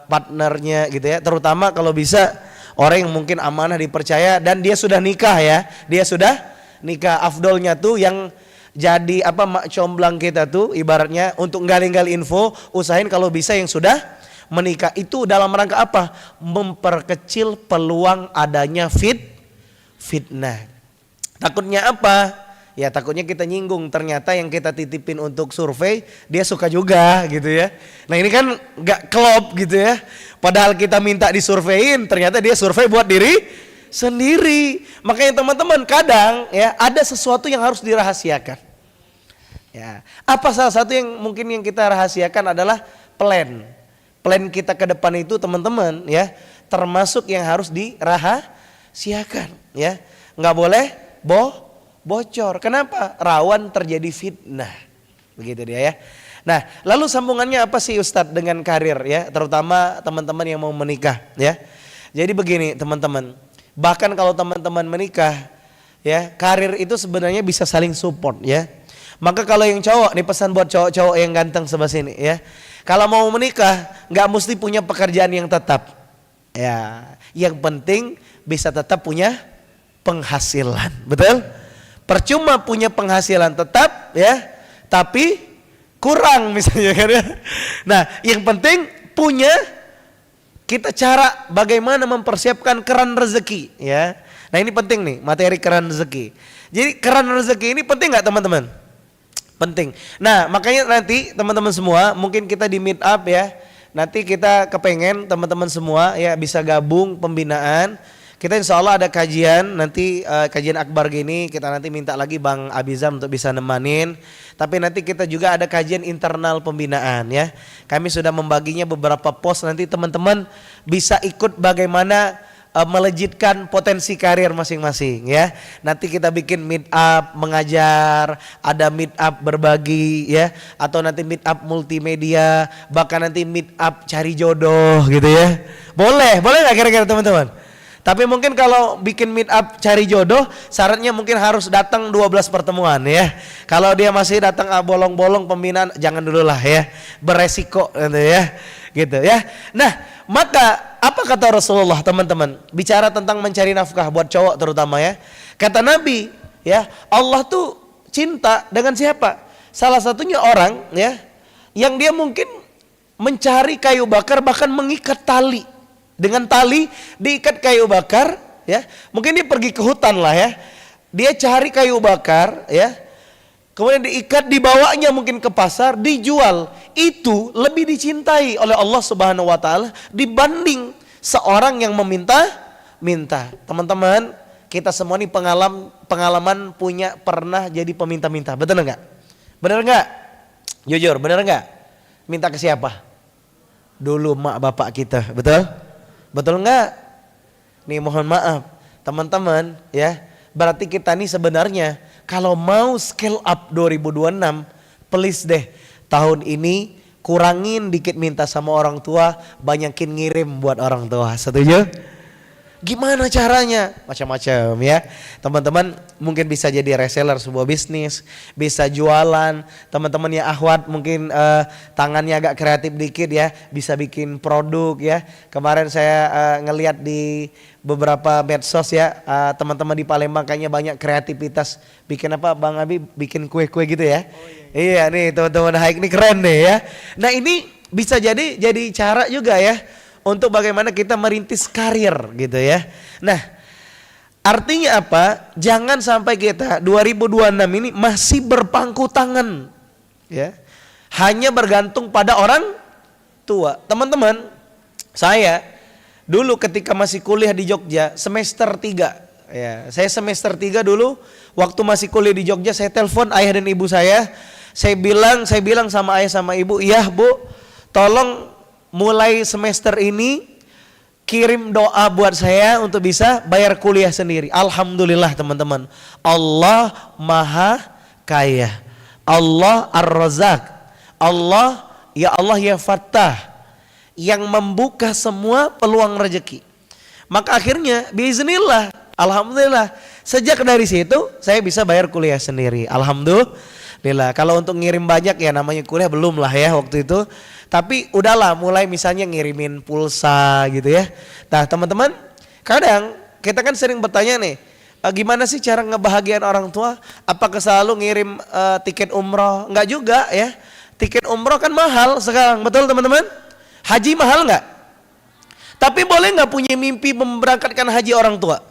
partnernya gitu ya, terutama kalau bisa orang yang mungkin amanah dipercaya dan dia sudah nikah ya, dia sudah nikah. Afdolnya tuh yang jadi mak comblang kita tuh ibaratnya untuk gali-gali info, usahain kalau bisa yang sudah menikah. Itu dalam rangka apa? Memperkecil peluang adanya fitnah. Takutnya apa? Ya takutnya kita nyinggung, ternyata yang kita titipin untuk survei dia suka juga gitu ya. Nah ini kan gak klop gitu ya. Padahal kita minta disurvein, ternyata dia survei buat diri sendiri. Makanya teman-teman kadang ya ada sesuatu yang harus dirahasiakan. Ya, apa salah satu yang mungkin yang kita rahasiakan adalah plan kita ke depan itu teman-teman ya, termasuk yang harus dirahasiakan ya. Nggak boleh bocor. Kenapa? Rawan terjadi fitnah. Begitu dia ya. Nah, lalu sambungannya apa sih Ustadz dengan karir ya, terutama teman-teman yang mau menikah ya. Jadi begini teman-teman, bahkan kalau teman-teman menikah ya, karir itu sebenarnya bisa saling support ya. Maka kalau yang cowok, nih pesan buat cowok-cowok yang ganteng sebelah sini ya. Kalau mau menikah, nggak mesti punya pekerjaan yang tetap. Ya, yang penting bisa tetap punya penghasilan, betul? Percuma punya penghasilan tetap ya, tapi kurang misalnya kan ya. Nah, yang penting punya kita cara bagaimana mempersiapkan keran rezeki ya. Nah, ini penting nih materi keran rezeki. Jadi keran rezeki ini penting nggak teman-teman? Penting. Nah, makanya nanti teman-teman semua mungkin kita di meet up ya. Nanti kita kepengen teman-teman semua ya bisa gabung pembinaan. Kita insya Allah ada kajian nanti kajian akbar gini, kita nanti minta lagi Bang Abizam untuk bisa nemanin. Tapi nanti kita juga ada kajian internal pembinaan ya. Kami sudah membaginya beberapa pos, nanti teman-teman bisa ikut bagaimana melejitkan potensi karir masing-masing ya. Nanti kita bikin meet up mengajar, ada meet up berbagi ya, atau nanti meet up multimedia, bahkan nanti meet up cari jodoh gitu ya. Boleh nggak kira-kira teman-teman? Tapi mungkin kalau bikin meet up cari jodoh, syaratnya mungkin harus datang 12 pertemuan ya. Kalau dia masih datang bolong-bolong pembinaan, jangan dulu lah ya, beresiko gitu ya. Gitu ya. Nah, maka apa kata Rasulullah teman-teman? Bicara tentang mencari nafkah buat cowok terutama ya. Kata Nabi ya, Allah tuh cinta dengan siapa? Salah satunya orang ya, yang dia mungkin mencari kayu bakar bahkan mengikat tali. Dengan tali diikat kayu bakar ya. Mungkin dia pergi ke hutan lah ya. Dia cari kayu bakar ya. Kemudian diikat, dibawanya mungkin ke pasar, dijual. Itu lebih dicintai oleh Allah Subhanahu wa taala dibanding seorang yang minta. Teman-teman, kita semua ini pengalaman punya pernah jadi peminta-minta. Betul enggak? Benar enggak? Jujur, benar enggak? Minta ke siapa? Dulu mak bapak kita, betul? Betul enggak? Nih mohon maaf, teman-teman ya. Berarti kita nih sebenarnya kalau mau scale up 2026, please deh tahun ini kurangin dikit minta sama orang tua, banyakin ngirim buat orang tua. Setuju? Gimana caranya? Macam-macam ya. Teman-teman mungkin bisa jadi reseller sebuah bisnis, bisa jualan. Teman-teman ya akhwat mungkin tangannya agak kreatif dikit ya, bisa bikin produk ya. Kemarin saya ngelihat di beberapa medsos ya, teman-teman di Palembang kayaknya banyak kreativitas. Bikin apa Bang Abi? Bikin kue-kue gitu ya. Oh, iya nih teman-teman Haik ini keren nih ya. Nah ini bisa jadi cara juga ya untuk bagaimana kita merintis karir gitu ya. Nah, artinya apa? Jangan sampai kita 2026 ini masih berpangku tangan ya. Hanya bergantung pada orang tua. Teman-teman, saya dulu ketika masih kuliah di Jogja semester 3 ya. Saya semester 3 dulu waktu masih kuliah di Jogja, saya telepon ayah dan ibu saya. Saya bilang sama ayah sama ibu, "Iya, Bu, tolong mulai semester ini kirim doa buat saya untuk bisa bayar kuliah sendiri." Alhamdulillah teman-teman, Allah Maha Kaya, Allah Ar-Razzaq, Allah ya Fattah, yang membuka semua peluang rezeki. Maka akhirnya biiznillah, alhamdulillah, sejak dari situ saya bisa bayar kuliah sendiri. Alhamdulillah. Kalau untuk ngirim banyak ya namanya kuliah belum lah ya waktu itu. Tapi udahlah mulai misalnya ngirimin pulsa gitu ya. Nah teman-teman, kadang kita kan sering bertanya nih, gimana sih cara ngebahagiain orang tua? Apakah selalu ngirim tiket umroh? Enggak juga ya. Tiket umroh kan mahal sekarang, betul teman-teman? Haji mahal enggak? Tapi boleh enggak punya mimpi memberangkatkan haji orang tua?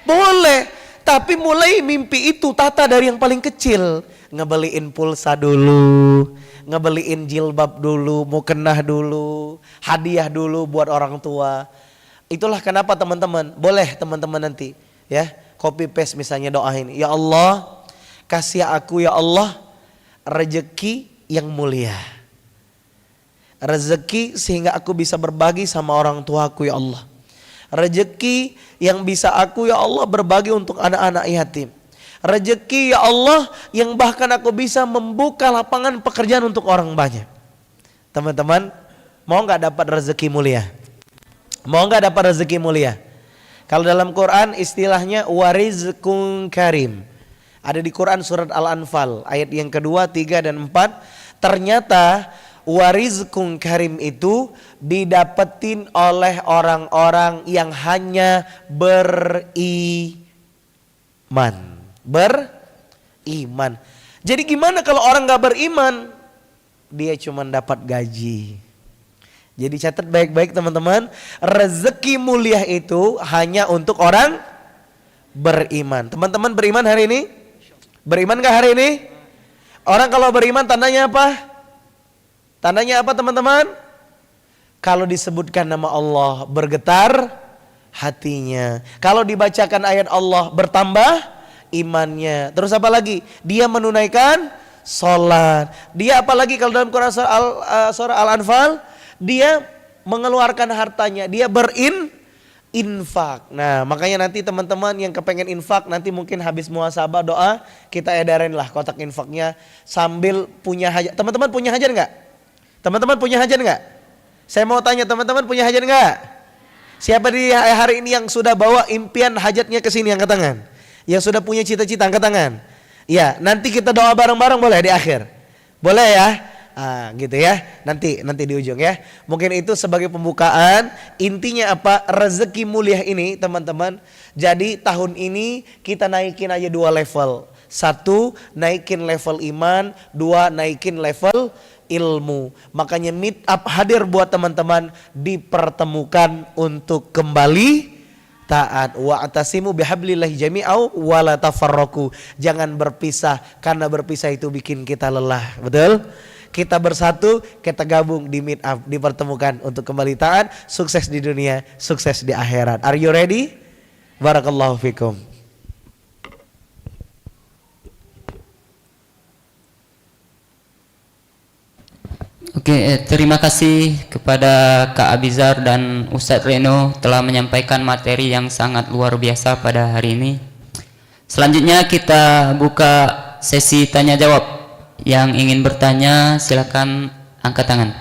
Boleh. Tapi mulai mimpi itu tata dari yang paling kecil. Ngebeliin pulsa dulu, ngebeliin jilbab dulu, mukena dulu, hadiah dulu buat orang tua. Itulah kenapa teman-teman, boleh teman-teman nanti ya copy paste misalnya doain, ya Allah kasih aku ya Allah rezeki yang mulia, rezeki sehingga aku bisa berbagi sama orang tuaku ya Allah, rezeki yang bisa aku ya Allah berbagi untuk anak-anak yatim, rezeki ya Allah yang bahkan aku bisa membuka lapangan pekerjaan untuk orang banyak. Teman-teman, mau nggak dapat rezeki mulia? Mau nggak dapat rezeki mulia? Kalau dalam Quran istilahnya warizqun karim. Ada di Quran surat Al-Anfal ayat yang kedua, 3 dan 4. Ternyata warizqun karim itu didapetin oleh orang-orang yang hanya beriman. Beriman. Jadi gimana kalau orang gak beriman? Dia cuma dapat gaji. Jadi catat baik-baik teman-teman, rezeki mulia itu hanya untuk orang beriman. Teman-teman beriman hari ini? Beriman gak hari ini? Orang kalau beriman tandanya apa? Tandanya apa teman-teman? Kalau disebutkan nama Allah bergetar hatinya. Kalau dibacakan ayat Allah bertambah imannya. Terus apa lagi? Dia menunaikan sholat. Dia apalagi kalau dalam Quran surah Al-Anfal, dia mengeluarkan hartanya, dia infak. Nah, makanya nanti teman-teman yang kepengen infak, nanti mungkin habis muhasabah doa, kita edarin lah kotak infaknya sambil punya hajat. Teman-teman punya hajat enggak? Teman-teman punya hajat enggak? Saya mau tanya, teman-teman punya hajat enggak? Siapa di hari ini yang sudah bawa impian hajatnya ke sini, angkat tangan. Yang sudah punya cita-cita, angkat tangan. Ya, nanti kita doa bareng-bareng boleh di akhir? Boleh ya? Gitu ya, nanti di ujung ya. Mungkin itu sebagai pembukaan. Intinya apa? Rezeki mulia ini teman-teman. Jadi tahun ini kita naikin aja 2 level. 1, naikin level iman. 2, naikin level ilmu. Makanya meet up hadir buat teman-teman, dipertemukan untuk kembali taat. Wa'tasimu bihablillahi jami'au wala tafarraqu. Jangan berpisah, karena berpisah itu bikin kita lelah. Betul? Kita bersatu, kita gabung di meet up, dipertemukan untuk kembali taat, sukses di dunia, sukses di akhirat. Are you ready? Barakallahu fikum. Oke, terima kasih kepada Kak Abizar dan Ustadz Reno telah menyampaikan materi yang sangat luar biasa pada hari ini. Selanjutnya kita buka sesi tanya jawab. Yang ingin bertanya silakan angkat tangan.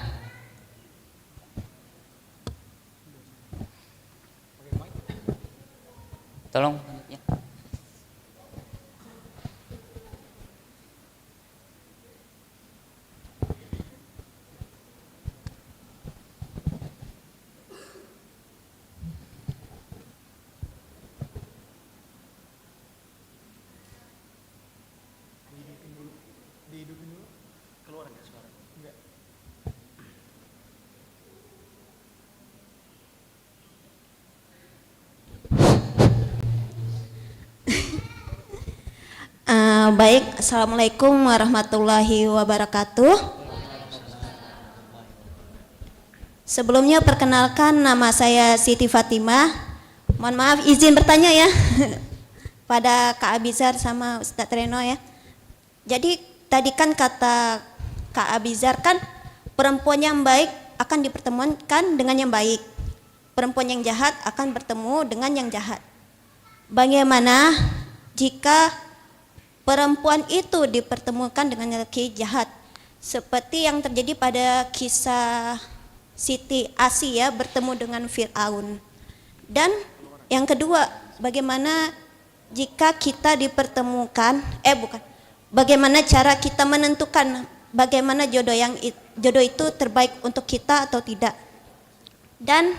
Tolong. Baik, Assalamualaikum warahmatullahi wabarakatuh. Sebelumnya perkenalkan, nama saya Siti Fatimah. Mohon maaf izin bertanya ya pada Kak Abizar sama Ustadz Reno ya. Jadi tadi kan kata Kak Abizar kan perempuan yang baik akan dipertemukan dengan yang baik, perempuan yang jahat akan bertemu dengan yang jahat. Bagaimana jika perempuan itu dipertemukan dengan lelaki jahat, seperti yang terjadi pada kisah Siti Asiyah bertemu dengan Fir'aun? Dan yang kedua, bagaimana jika kita dipertemukan, bagaimana cara kita menentukan bagaimana jodoh itu terbaik untuk kita atau tidak? Dan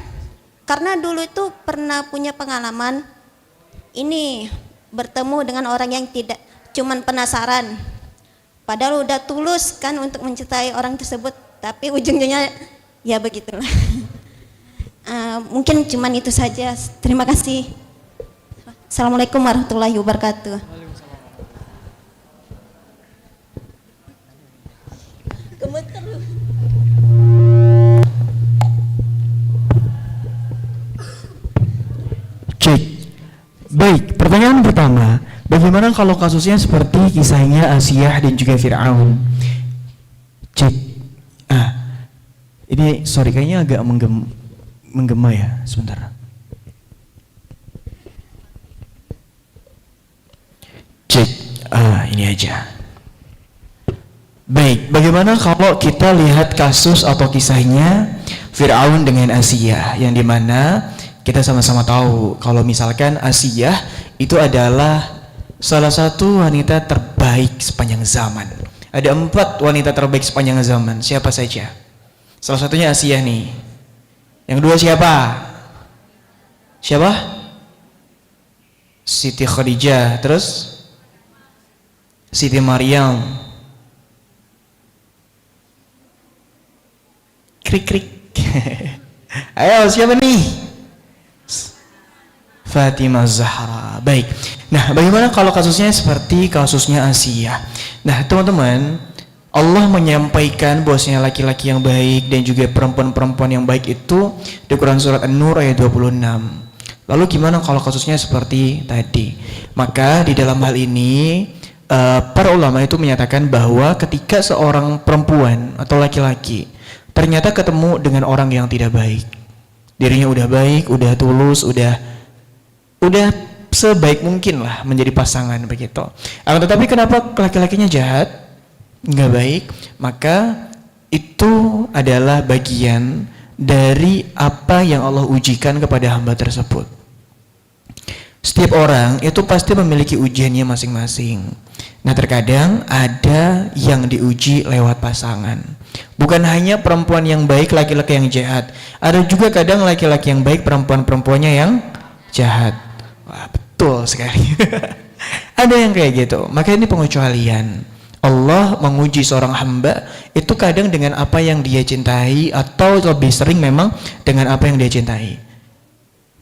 karena dulu itu pernah punya pengalaman ini bertemu dengan orang yang tidak, cuman penasaran, padahal udah tulus kan untuk mencintai orang tersebut, tapi ujung-ujungnya ya begitulah. Mungkin cuman itu saja. Terima kasih. Assalamualaikum warahmatullahi wabarakatuh. Cek. Baik, pertanyaan pertama, bagaimana kalau kasusnya seperti kisahnya Asiyah dan juga Fir'aun? Cek. Ini sorry kayaknya agak menggema ya, sebentar. Cek. Ini aja. Baik, bagaimana kalau kita lihat kasus atau kisahnya Fir'aun dengan Asiyah, yang dimana kita sama-sama tahu kalau misalkan Asiyah itu adalah salah satu wanita terbaik sepanjang zaman. Ada 4 wanita terbaik sepanjang zaman. Siapa saja? Salah satunya Asiyah nih. Yang kedua siapa? Siapa? Siti Khadijah. Terus Siti Maryam. Krik krik. Ayo siapa nih? Fatimah Zahra. Baik. Nah, bagaimana kalau kasusnya seperti kasusnya Asiyah? Nah, teman-teman, Allah menyampaikan bahwasanya laki-laki yang baik dan juga perempuan-perempuan yang baik itu di Quran surat An-Nur ayat 26. Lalu gimana kalau kasusnya seperti tadi? Maka di dalam hal ini para ulama itu menyatakan bahwa ketika seorang perempuan atau laki-laki ternyata ketemu dengan orang yang tidak baik, dirinya udah baik, udah tulus, udah sebaik mungkin lah menjadi pasangan begitu. Akan tetapi kenapa laki-lakinya jahat, nggak baik? Maka itu adalah bagian dari apa yang Allah ujikan kepada hamba tersebut. Setiap orang itu pasti memiliki ujiannya masing-masing. Nah, terkadang ada yang diuji lewat pasangan. Bukan hanya perempuan yang baik, laki-laki yang jahat. Ada juga kadang laki-laki yang baik, perempuan-perempuannya yang jahat. Wah, betul sekali. Ada yang kayak gitu. Maka ini pengecualian. Allah menguji seorang hamba itu kadang dengan apa yang dia cintai, atau lebih sering memang dengan apa yang dia cintai.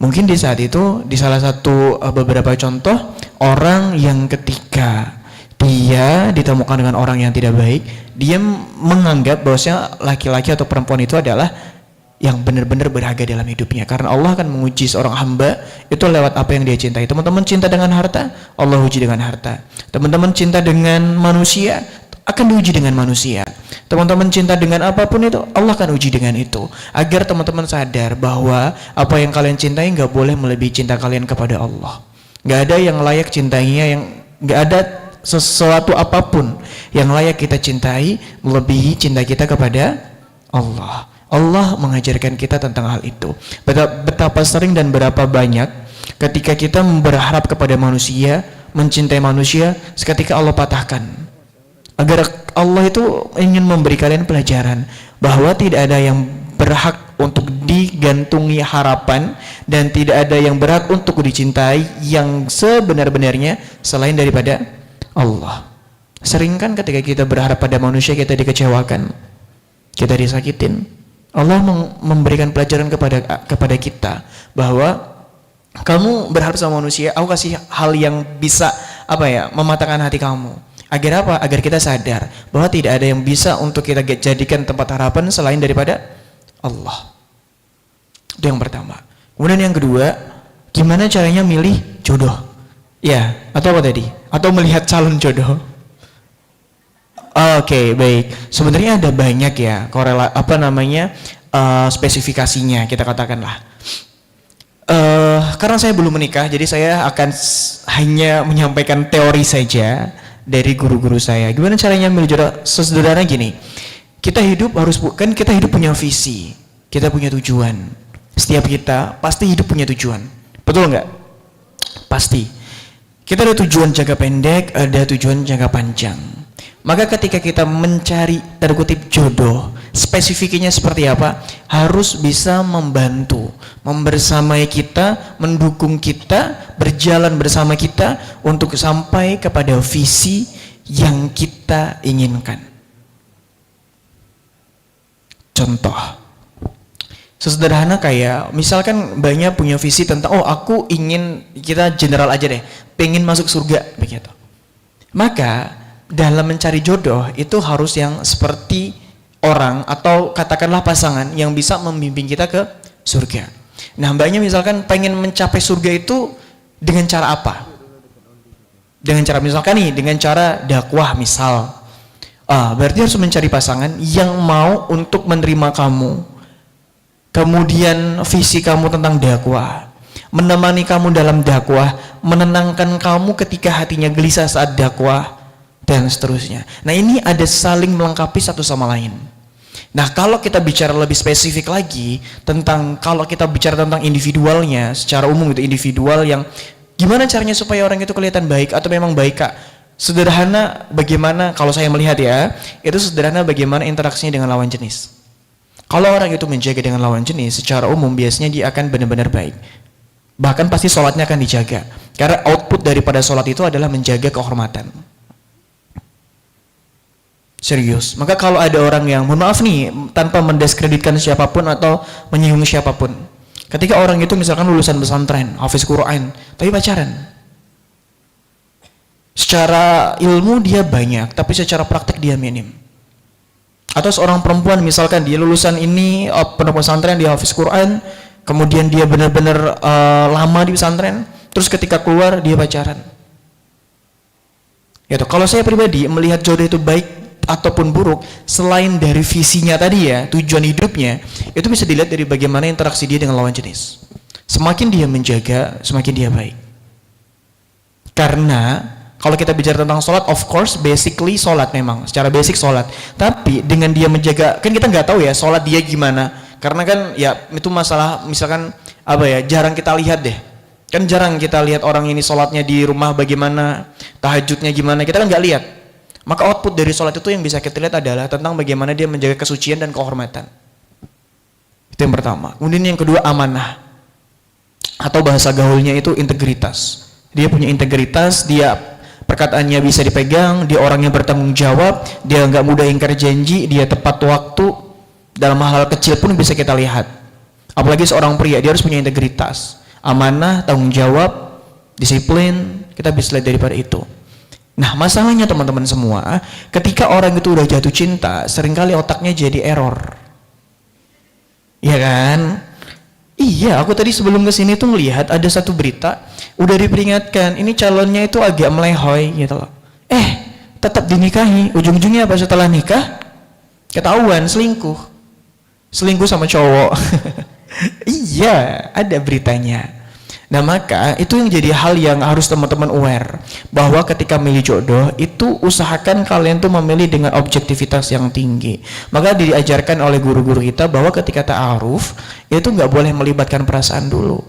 Mungkin di saat itu, di salah satu beberapa contoh, orang yang ketika dia ditemukan dengan orang yang tidak baik, dia menganggap bahwasanya laki-laki atau perempuan itu adalah yang benar-benar berharga dalam hidupnya, karena Allah akan menguji seorang hamba itu lewat apa yang dia cintai. Teman-teman cinta dengan harta, Allah uji dengan harta. Teman-teman cinta dengan manusia, akan diuji dengan manusia. Teman-teman cinta dengan apapun itu, Allah akan uji dengan itu. Agar teman-teman sadar bahwa apa yang kalian cintai nggak boleh melebihi cinta kalian kepada Allah. Nggak ada yang layak cintainya, nggak ada sesuatu apapun yang layak kita cintai melebihi cinta kita kepada Allah. Allah mengajarkan kita tentang hal itu. Betapa sering dan berapa banyak ketika kita berharap kepada manusia, mencintai manusia, seketika Allah patahkan. Agar Allah itu ingin memberi kalian pelajaran bahwa tidak ada yang berhak untuk digantungi harapan, dan tidak ada yang berhak untuk dicintai yang sebenar-benarnya selain daripada Allah. Sering kan ketika kita berharap pada manusia, kita dikecewakan, kita disakitin. Allah memberikan pelajaran kepada kita bahwa kamu berharap sama manusia, aku kasih hal yang bisa mematahkan hati kamu. Agar apa? Agar kita sadar bahwa tidak ada yang bisa untuk kita jadikan tempat harapan selain daripada Allah. Itu yang pertama. Kemudian yang kedua, gimana caranya milih jodoh? Ya, atau apa tadi? Atau melihat calon jodoh? Oke, baik. Sebenarnya ada banyak ya spesifikasinya, kita katakanlah. Karena saya belum menikah, jadi saya akan hanya menyampaikan teori saja dari guru-guru saya. Gimana caranya milih jodoh? Sesederhana gini. Kita hidup punya visi, kita punya tujuan. Setiap kita pasti hidup punya tujuan. Betul nggak? Pasti. Kita ada tujuan jangka pendek, ada tujuan jangka panjang. Maka ketika kita mencari tanda kutip jodoh, spesifiknya seperti apa? Harus bisa membantu, membersamai kita, mendukung kita, berjalan bersama kita untuk sampai kepada visi yang kita inginkan. Contoh, sesederhana kayak misalkan banyak punya visi tentang, aku ingin, kita general aja deh, pengen masuk surga begitu. Maka dalam mencari jodoh itu harus yang seperti orang atau katakanlah pasangan yang bisa membimbing kita ke surga. Nah, mbaknya misalkan pengen mencapai surga itu dengan cara apa? Dengan cara misalkan dengan cara dakwah misal. Berarti harus mencari pasangan yang mau untuk menerima kamu. Kemudian visi kamu tentang dakwah, menemani kamu dalam dakwah, menenangkan kamu ketika hatinya gelisah saat dakwah, dan seterusnya. Nah, ini ada saling melengkapi satu sama lain. Nah, kalau kita bicara lebih spesifik lagi tentang, kalau kita bicara tentang individualnya secara umum, itu individual yang Gimana caranya supaya orang itu kelihatan baik atau memang baik, Kak? Sederhana bagaimana, kalau saya melihat ya, itu sederhana bagaimana interaksinya dengan lawan jenis. Kalau orang itu menjaga dengan lawan jenis, secara umum biasanya dia akan benar-benar baik. Bahkan pasti sholatnya akan dijaga. Karena output daripada sholat itu adalah menjaga kehormatan. Serius. Maka kalau ada orang yang, mohon maaf nih, tanpa mendiskreditkan siapapun atau menyinggung siapapun. Ketika orang itu misalkan lulusan pesantren, hafiz Quran, tapi pacaran. Secara ilmu dia banyak, tapi secara praktek dia minim. Atau seorang perempuan misalkan dia lulusan ini, pondok pesantren, dia hafiz Quran, kemudian dia benar-benar lama di pesantren, terus ketika keluar dia pacaran. Gitu. Kalau saya pribadi melihat jodoh itu baik ataupun buruk, selain dari visinya tadi ya, tujuan hidupnya, itu bisa dilihat dari bagaimana interaksi dia dengan lawan jenis. Semakin dia menjaga, semakin dia baik. Karena kalau kita bicara tentang sholat, of course basically sholat, memang secara basic sholat, tapi dengan dia menjaga, kan kita nggak tahu ya sholat dia gimana, karena kan ya itu masalah, misalkan apa ya, jarang kita lihat deh, kan jarang kita lihat orang ini sholatnya di rumah bagaimana, tahajudnya gimana, kita kan nggak lihat. Maka output dari sholat itu yang bisa kita lihat adalah tentang bagaimana dia menjaga kesucian dan kehormatan. Itu yang pertama. Kemudian yang kedua, amanah, atau bahasa gaulnya itu integritas. Dia punya integritas, dia perkataannya bisa dipegang, dia orangnya bertanggung jawab, dia nggak mudah ingkar janji, dia tepat waktu, dalam hal-hal kecil pun bisa kita lihat. Apalagi seorang pria, dia harus punya integritas, amanah, tanggung jawab, disiplin, kita bisa lihat daripada itu. Nah, masalahnya teman-teman semua, ketika orang itu udah jatuh cinta, seringkali otaknya jadi error. Iya kan? Iya, aku tadi sebelum kesini tuh melihat ada satu berita, udah diperingatkan, ini calonnya itu agak melehoy gitu loh. Tetap dinikahi, ujung-ujungnya apa setelah nikah? Ketahuan selingkuh. Selingkuh sama cowok. Iya, ada beritanya. Nah, maka itu yang jadi hal yang harus teman-teman aware, bahwa ketika milih jodoh itu usahakan kalian tuh memilih dengan objektivitas yang tinggi. Maka diajarkan oleh guru-guru kita bahwa ketika ta'aruf itu nggak boleh melibatkan perasaan dulu,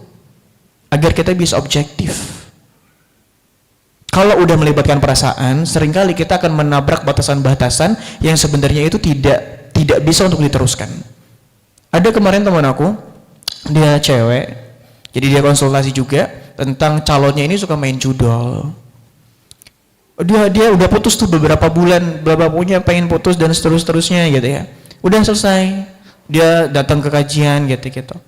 agar kita bisa objektif. Kalau udah melibatkan perasaan, seringkali kita akan menabrak batasan-batasan yang sebenarnya itu tidak bisa untuk diteruskan. Ada kemarin teman aku, dia cewek, jadi dia konsultasi juga tentang calonnya ini suka main judol. Dia udah putus tuh beberapa bulan, punya pengen putus dan seterusnya gitu ya. Udah selesai, dia datang ke kajian gitu.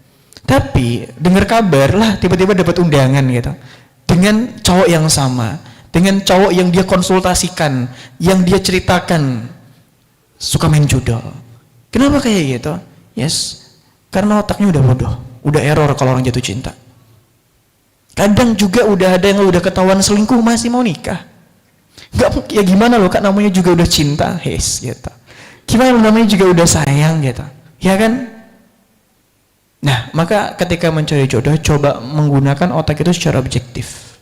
Tapi dengar kabar lah, tiba-tiba dapat undangan gitu, dengan cowok yang sama, dengan cowok yang dia konsultasikan, yang dia ceritakan suka main judol. Kenapa kayak gitu? Yes, karena otaknya udah bodoh. Udah error kalau orang jatuh cinta. Kadang juga udah ada yang udah ketahuan selingkuh masih mau nikah. Gak, ya gimana loh Kak, namanya juga udah cinta, gitu. Gimana loh, namanya juga udah sayang gitu. Ya kan? Nah, maka ketika mencari jodoh, coba menggunakan otak itu secara objektif.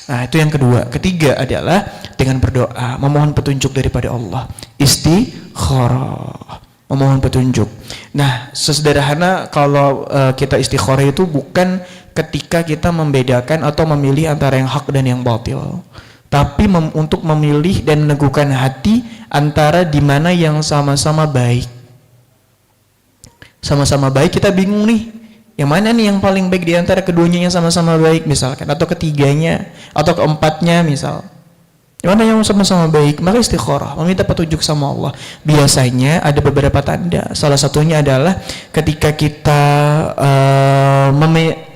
Nah, itu yang kedua. Ketiga adalah dengan berdoa, memohon petunjuk daripada Allah. Istikharah, memohon petunjuk. Nah, sesederhana kalau kita istikharah itu bukan ketika kita membedakan atau memilih antara yang hak dan yang batil, tapi untuk memilih dan meneguhkan hati antara di mana yang sama-sama baik. Sama-sama baik, kita bingung nih, yang mana nih yang paling baik di antara keduanya yang sama-sama baik misalkan, atau ketiganya, atau keempatnya misal. Mana yang sama-sama baik? Maka istikharah, meminta petunjuk sama Allah. Biasanya ada beberapa tanda. Salah satunya adalah ketika kita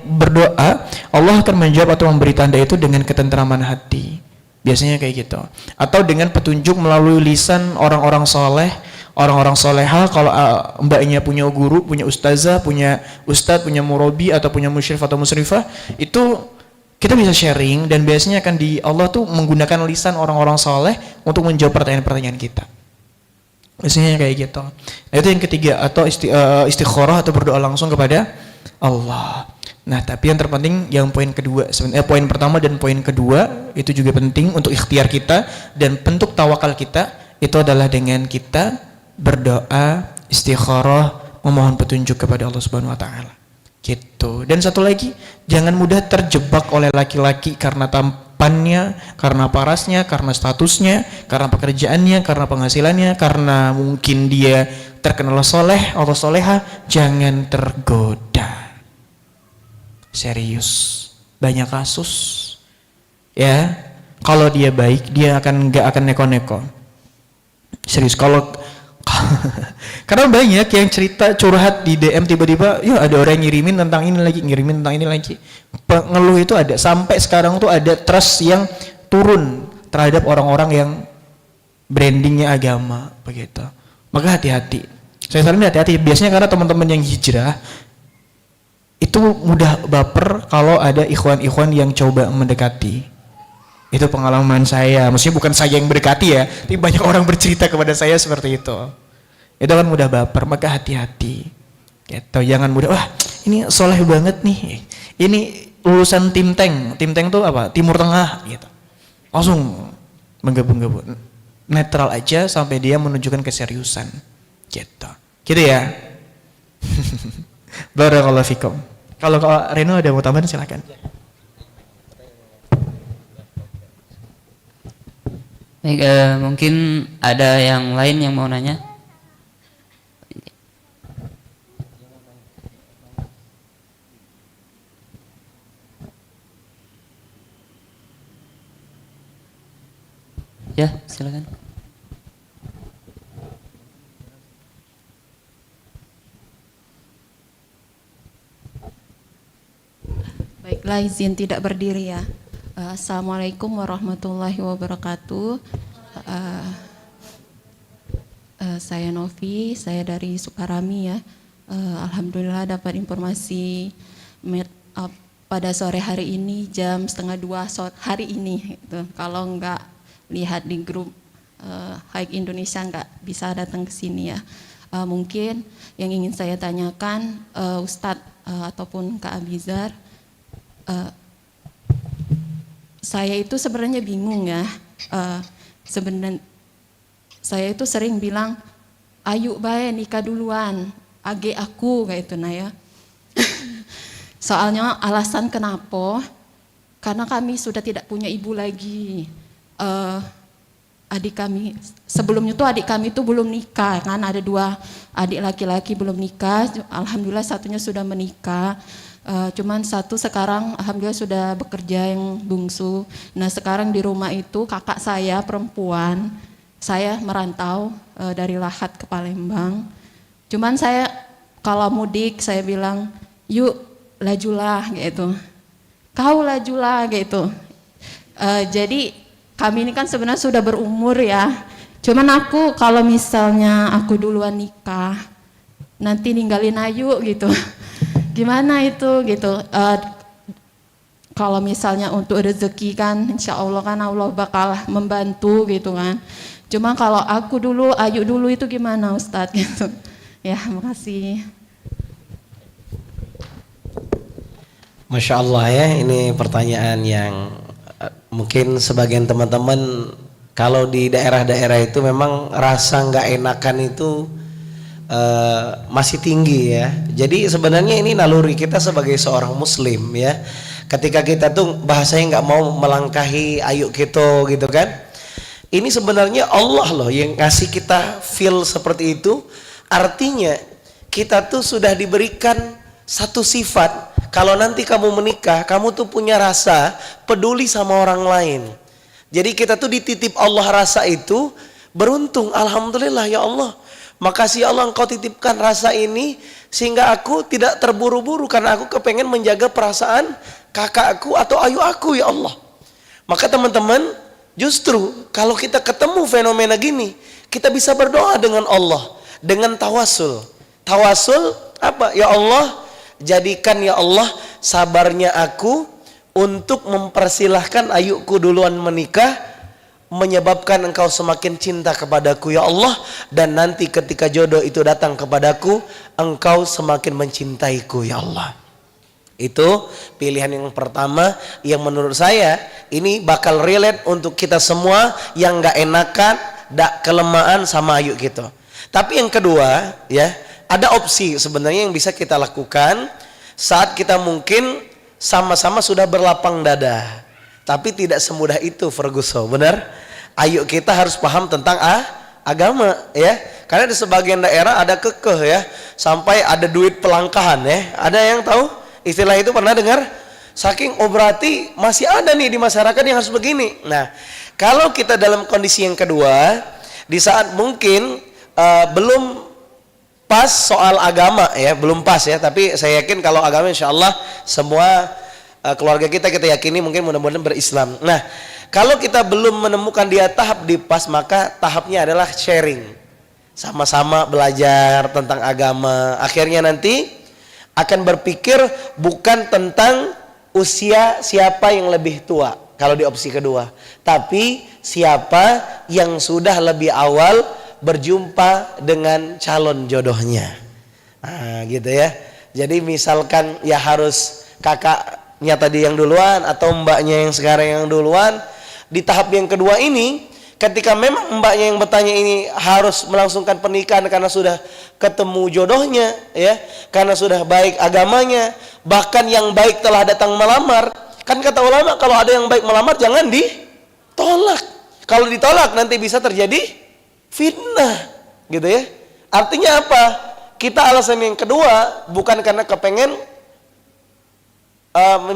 berdoa, Allah akan menjawab atau memberi tanda itu dengan ketentraman hati. Biasanya kayak gitu. Atau dengan petunjuk melalui lisan orang-orang soleh, orang-orang soleha. Kalau mbaknya punya guru, punya ustazah, punya ustadz, punya murabi, atau punya musyrif atau musyrifah, itu kita bisa sharing, dan biasanya akan Allah tuh menggunakan lisan orang-orang soleh untuk menjawab pertanyaan-pertanyaan kita. Biasanya kayak gitu. Nah, itu yang ketiga, atau istikharah atau berdoa langsung kepada Allah. Nah, tapi yang terpenting yang poin kedua, poin pertama dan poin kedua itu juga penting untuk ikhtiar kita, dan bentuk tawakal kita itu adalah dengan kita berdoa, istikharah, memohon petunjuk kepada Allah Subhanahu wa taala. gitu. Dan satu lagi, jangan mudah terjebak oleh laki-laki karena tampannya, karena parasnya, karena statusnya, karena pekerjaannya, karena penghasilannya, karena mungkin dia terkenal soleh atau soleha. Jangan tergoda. Serius, banyak kasus ya. Kalau dia baik, dia nggak akan neko-neko. Serius, kalau karena banyak yang cerita curhat di DM, tiba-tiba ya ada orang ngirimin tentang ini lagi, ngirimin tentang ini lagi. Pengeluh itu ada. Sampai sekarang tuh ada trust yang turun terhadap orang-orang yang brandingnya agama begitu. Maka hati-hati. Saya saranin hati-hati. Biasanya karena teman-teman yang hijrah itu mudah baper kalau ada ikhwan-ikhwan yang coba mendekati. Itu pengalaman saya. Maksudnya bukan saya yang mendekati ya, tapi banyak orang bercerita kepada saya seperti itu. Itu kan mudah baper, maka hati-hati. Gitu. Jangan mudah, wah ini soleh banget nih. Ini lulusan tim tank. Tim tank tuh apa? Timur Tengah gitu. Langsung menggebu-gebu. Netral aja sampai dia menunjukkan keseriusan. Gitu. Gitu ya. Barakallahu fikum. Kalau Reno ada mau tambahan silakan. Baik, mungkin ada yang lain yang mau nanya? Ya, silakan. Baiklah, izin tidak berdiri ya. Assalamualaikum warahmatullahi wabarakatuh. Saya Novi, saya dari Sukarami ya. Alhamdulillah dapat informasi pada sore hari ini jam 1:30 hari ini. Gitu. Kalau nggak lihat di grup Hike Indonesia nggak bisa datang ke sini ya. Mungkin yang ingin saya tanyakan Ustadz ataupun Kak Abizar. Saya itu sebenarnya bingung ya. Sebenarnya saya itu sering bilang, ayo bae nikah duluan, age aku kayak itu nah ya. Soalnya alasan kenapa? Karena kami sudah tidak punya ibu lagi. Adik kami sebelumnya tuh adik kami tuh belum nikah kan, ada 2 adik laki-laki belum nikah. Alhamdulillah satunya sudah menikah. Cuman satu sekarang alhamdulillah sudah bekerja yang bungsu. Nah sekarang di rumah itu kakak saya perempuan, saya merantau dari Lahat ke Palembang. Cuman saya kalau mudik saya bilang yuk lajulah gitu, kau lajulah gitu. Jadi kami ini kan sebenarnya sudah berumur ya. Cuman aku kalau misalnya aku duluan nikah, nanti ninggalin Ayu gitu. Gimana itu gitu. Kalau misalnya untuk rezeki kan insya Allah kan Allah bakal membantu gitu kan. Cuma kalau aku dulu, Ayu dulu itu gimana Ustadz gitu. Ya makasih. Masya Allah ya, ini pertanyaan yang mungkin sebagian teman-teman kalau di daerah-daerah itu memang rasa nggak enakan itu masih tinggi ya. Jadi sebenarnya ini naluri kita sebagai seorang muslim ya. Ketika kita tuh bahasanya nggak mau melangkahi ayu kita gitu kan. Ini sebenarnya Allah loh yang ngasih kita feel seperti itu. Artinya kita tuh sudah diberikan satu sifat. Kalau nanti kamu menikah, kamu tuh punya rasa peduli sama orang lain. Jadi kita tuh dititip Allah rasa itu, beruntung. Alhamdulillah ya Allah. Makasih Allah engkau titipkan rasa ini sehingga aku tidak terburu-buru karena aku kepengen menjaga perasaan kakakku atau ayu aku ya Allah. Maka teman-teman justru kalau kita ketemu fenomena gini kita bisa berdoa dengan Allah dengan tawasul. Tawasul apa? Ya Allah jadikan ya Allah sabarnya aku untuk mempersilahkan ayuku duluan menikah, menyebabkan engkau semakin cinta kepadaku ya Allah, dan nanti ketika jodoh itu datang kepadaku engkau semakin mencintaiku ya Allah. Itu pilihan yang pertama yang menurut saya ini bakal relate untuk kita semua yang gak enakan, gak kelemahan sama ayu gitu. Tapi yang kedua ya, ada opsi sebenarnya yang bisa kita lakukan. saat kita mungkin sama-sama sudah berlapang dada, tapi tidak semudah itu Ferguson, benar? Ayo kita harus paham tentang agama ya, karena di sebagian daerah ada kekeh ya, sampai ada duit pelangkahan ya. Ada yang tahu istilah itu, pernah dengar? Saking berarti masih ada nih di masyarakat yang harus begini. Nah, kalau kita dalam kondisi yang kedua, di saat mungkin belum pas soal agama ya, belum pas ya, tapi saya yakin kalau agama insya Allah semua keluarga kita yakini mungkin mudah-mudahan berislam. Nah, kalau kita belum menemukan dia tahap di pas, maka tahapnya adalah sharing, sama-sama belajar tentang agama. Akhirnya nanti akan berpikir bukan tentang usia siapa yang lebih tua kalau di opsi kedua, tapi siapa yang sudah lebih awal berjumpa dengan calon jodohnya. Nah, gitu ya. Jadi misalkan ya harus kakaknya tadi yang duluan atau mbaknya yang sekarang yang duluan. Di tahap yang kedua ini, ketika memang mbaknya yang bertanya ini harus melangsungkan pernikahan karena sudah ketemu jodohnya ya, karena sudah baik agamanya, bahkan yang baik telah datang melamar. Kan kata ulama, kalau ada yang baik melamar jangan ditolak. Kalau ditolak nanti bisa terjadi fitnah, gitu ya. Artinya apa? Kita alasan yang kedua bukan karena kepengen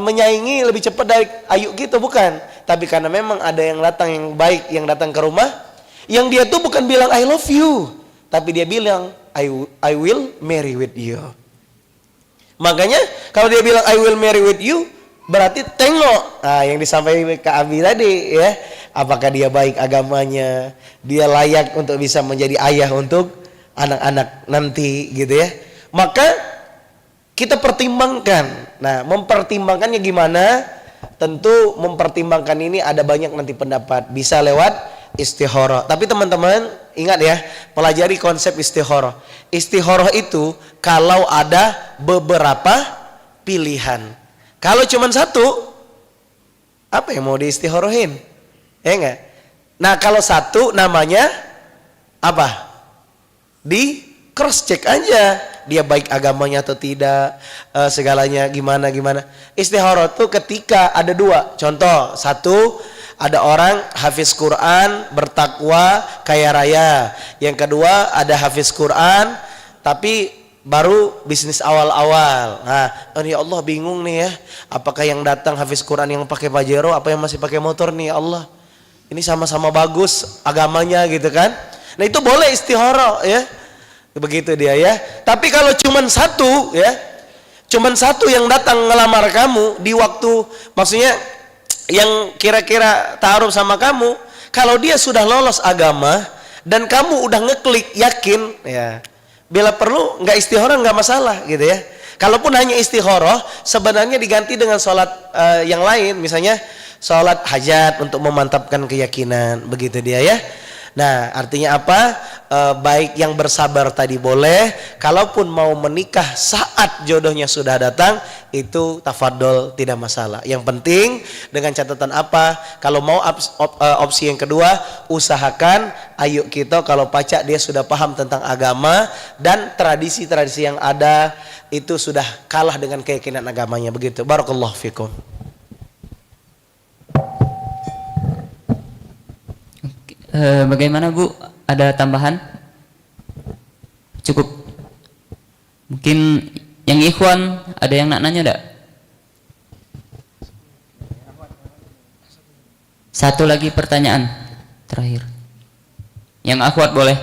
menyaingi lebih cepat dari ayu gitu, bukan, tapi karena memang ada yang datang yang baik, yang datang ke rumah, yang dia tuh bukan bilang I love you, tapi dia bilang I will marry with you. Makanya kalau dia bilang I will marry with you, berarti tengok yang disampaikan Kak Abi tadi ya, apakah dia baik agamanya, dia layak untuk bisa menjadi ayah untuk anak-anak nanti gitu ya. Maka kita pertimbangkan. Nah, mempertimbangkannya gimana? Tentu mempertimbangkan ini ada banyak nanti pendapat. Bisa lewat istikharah. Tapi teman-teman ingat ya, pelajari konsep istikharah. Istikharah itu kalau ada beberapa pilihan. Kalau cuma satu, apa yang mau diistikharahin? Ya enggak? Nah, kalau satu namanya apa? Di cross check aja, dia baik agamanya atau tidak, segalanya gimana. Istikharah itu ketika ada dua. Contoh, satu, ada orang hafiz Quran, bertakwa, kaya raya. Yang kedua, ada hafiz Quran tapi baru bisnis awal-awal. Nah, ya Allah bingung nih ya, apakah yang datang hafiz Quran yang pakai Pajero, apa yang masih pakai motor nih ya Allah. Ini sama-sama bagus agamanya gitu kan. Nah, itu boleh istikharah ya. Begitu dia ya. Tapi kalau cuman satu ya, cuman satu yang datang ngelamar kamu di waktu, maksudnya yang kira-kira ta'aruf sama kamu, kalau dia sudah lolos agama dan kamu udah ngeklik yakin ya, bila perlu nggak istikharah nggak masalah gitu ya. Kalaupun hanya istikharah, sebenarnya diganti dengan sholat yang lain, misalnya sholat hajat untuk memantapkan keyakinan, begitu dia ya. Nah, artinya apa? Baik yang bersabar tadi boleh, kalaupun mau menikah saat jodohnya sudah datang, itu tafadhol, tidak masalah. Yang penting dengan catatan apa? Kalau mau opsi yang kedua, usahakan ayo kita kalau pacak dia sudah paham tentang agama dan tradisi-tradisi yang ada itu sudah kalah dengan keyakinan agamanya, begitu. Barakallahu fikum. Bagaimana Bu? Ada tambahan? Cukup. Mungkin yang ikhwan ada yang nak nanya enggak? Satu lagi pertanyaan terakhir. Yang akhwat boleh.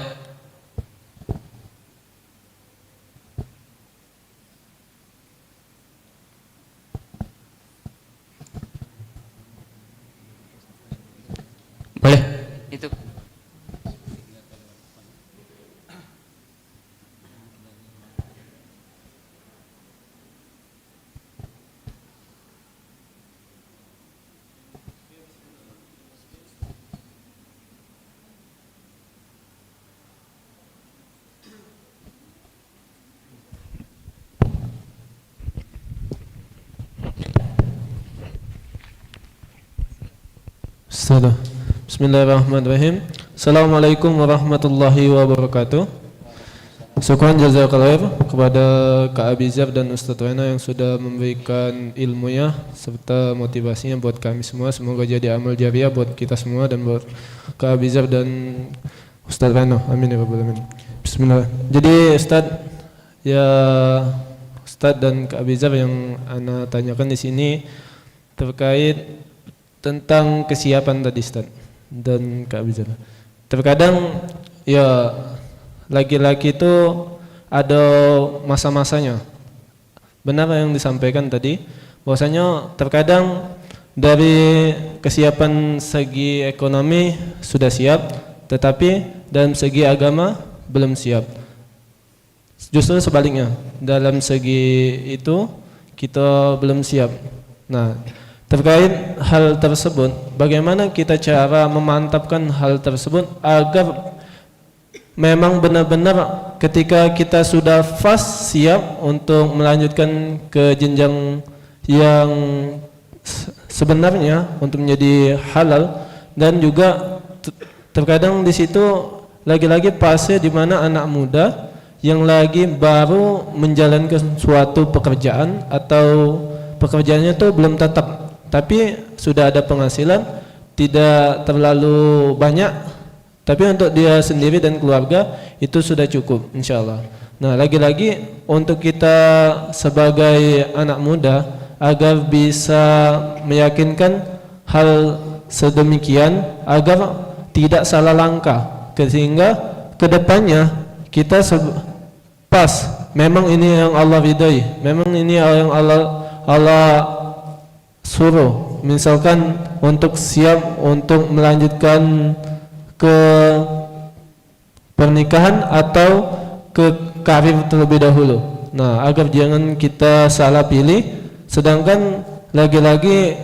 Boleh. Itu. Bismillahirrahmanirrahim. Assalamualaikum warahmatullahi wabarakatuh. Syukran jazakallah khair kepada Kak Abizar dan Ustadz Rena yang sudah memberikan ilmunya serta motivasinya buat kami semua. Semoga jadi amal jariah buat kita semua dan buat Kak Abizar dan Ustadz Rena. Amin ya rabbal alamin. Bismillah. Jadi Ustadz dan Kak Abizar yang ana tanyakan di sini terkait tentang kesiapan tadi Ustadz dan Kak Abizar. Terkadang ya laki-laki itu ada masa-masanya. Benar yang disampaikan tadi, bahwasanya terkadang dari kesiapan segi ekonomi sudah siap, tetapi dalam segi agama belum siap. Justru sebaliknya, dalam segi itu kita belum siap. Nah, terkait hal tersebut, bagaimana kita cara memantapkan hal tersebut agar memang benar-benar ketika kita sudah fast siap untuk melanjutkan ke jenjang yang sebenarnya untuk menjadi halal, dan juga terkadang di situ lagi-lagi fase di mana anak muda yang lagi baru menjalankan suatu pekerjaan atau pekerjaannya itu belum tetap, tapi sudah ada penghasilan tidak terlalu banyak, tapi untuk dia sendiri dan keluarga itu sudah cukup insyaallah. Nah, lagi-lagi untuk kita sebagai anak muda agar bisa meyakinkan hal sedemikian agar tidak salah langkah, sehingga kedepannya kita pas memang ini yang Allah ridai, memang ini yang Allah suruh, misalkan untuk siap untuk melanjutkan ke pernikahan atau ke karir terlebih dahulu. Nah, agar jangan kita salah pilih, sedangkan lagi-lagi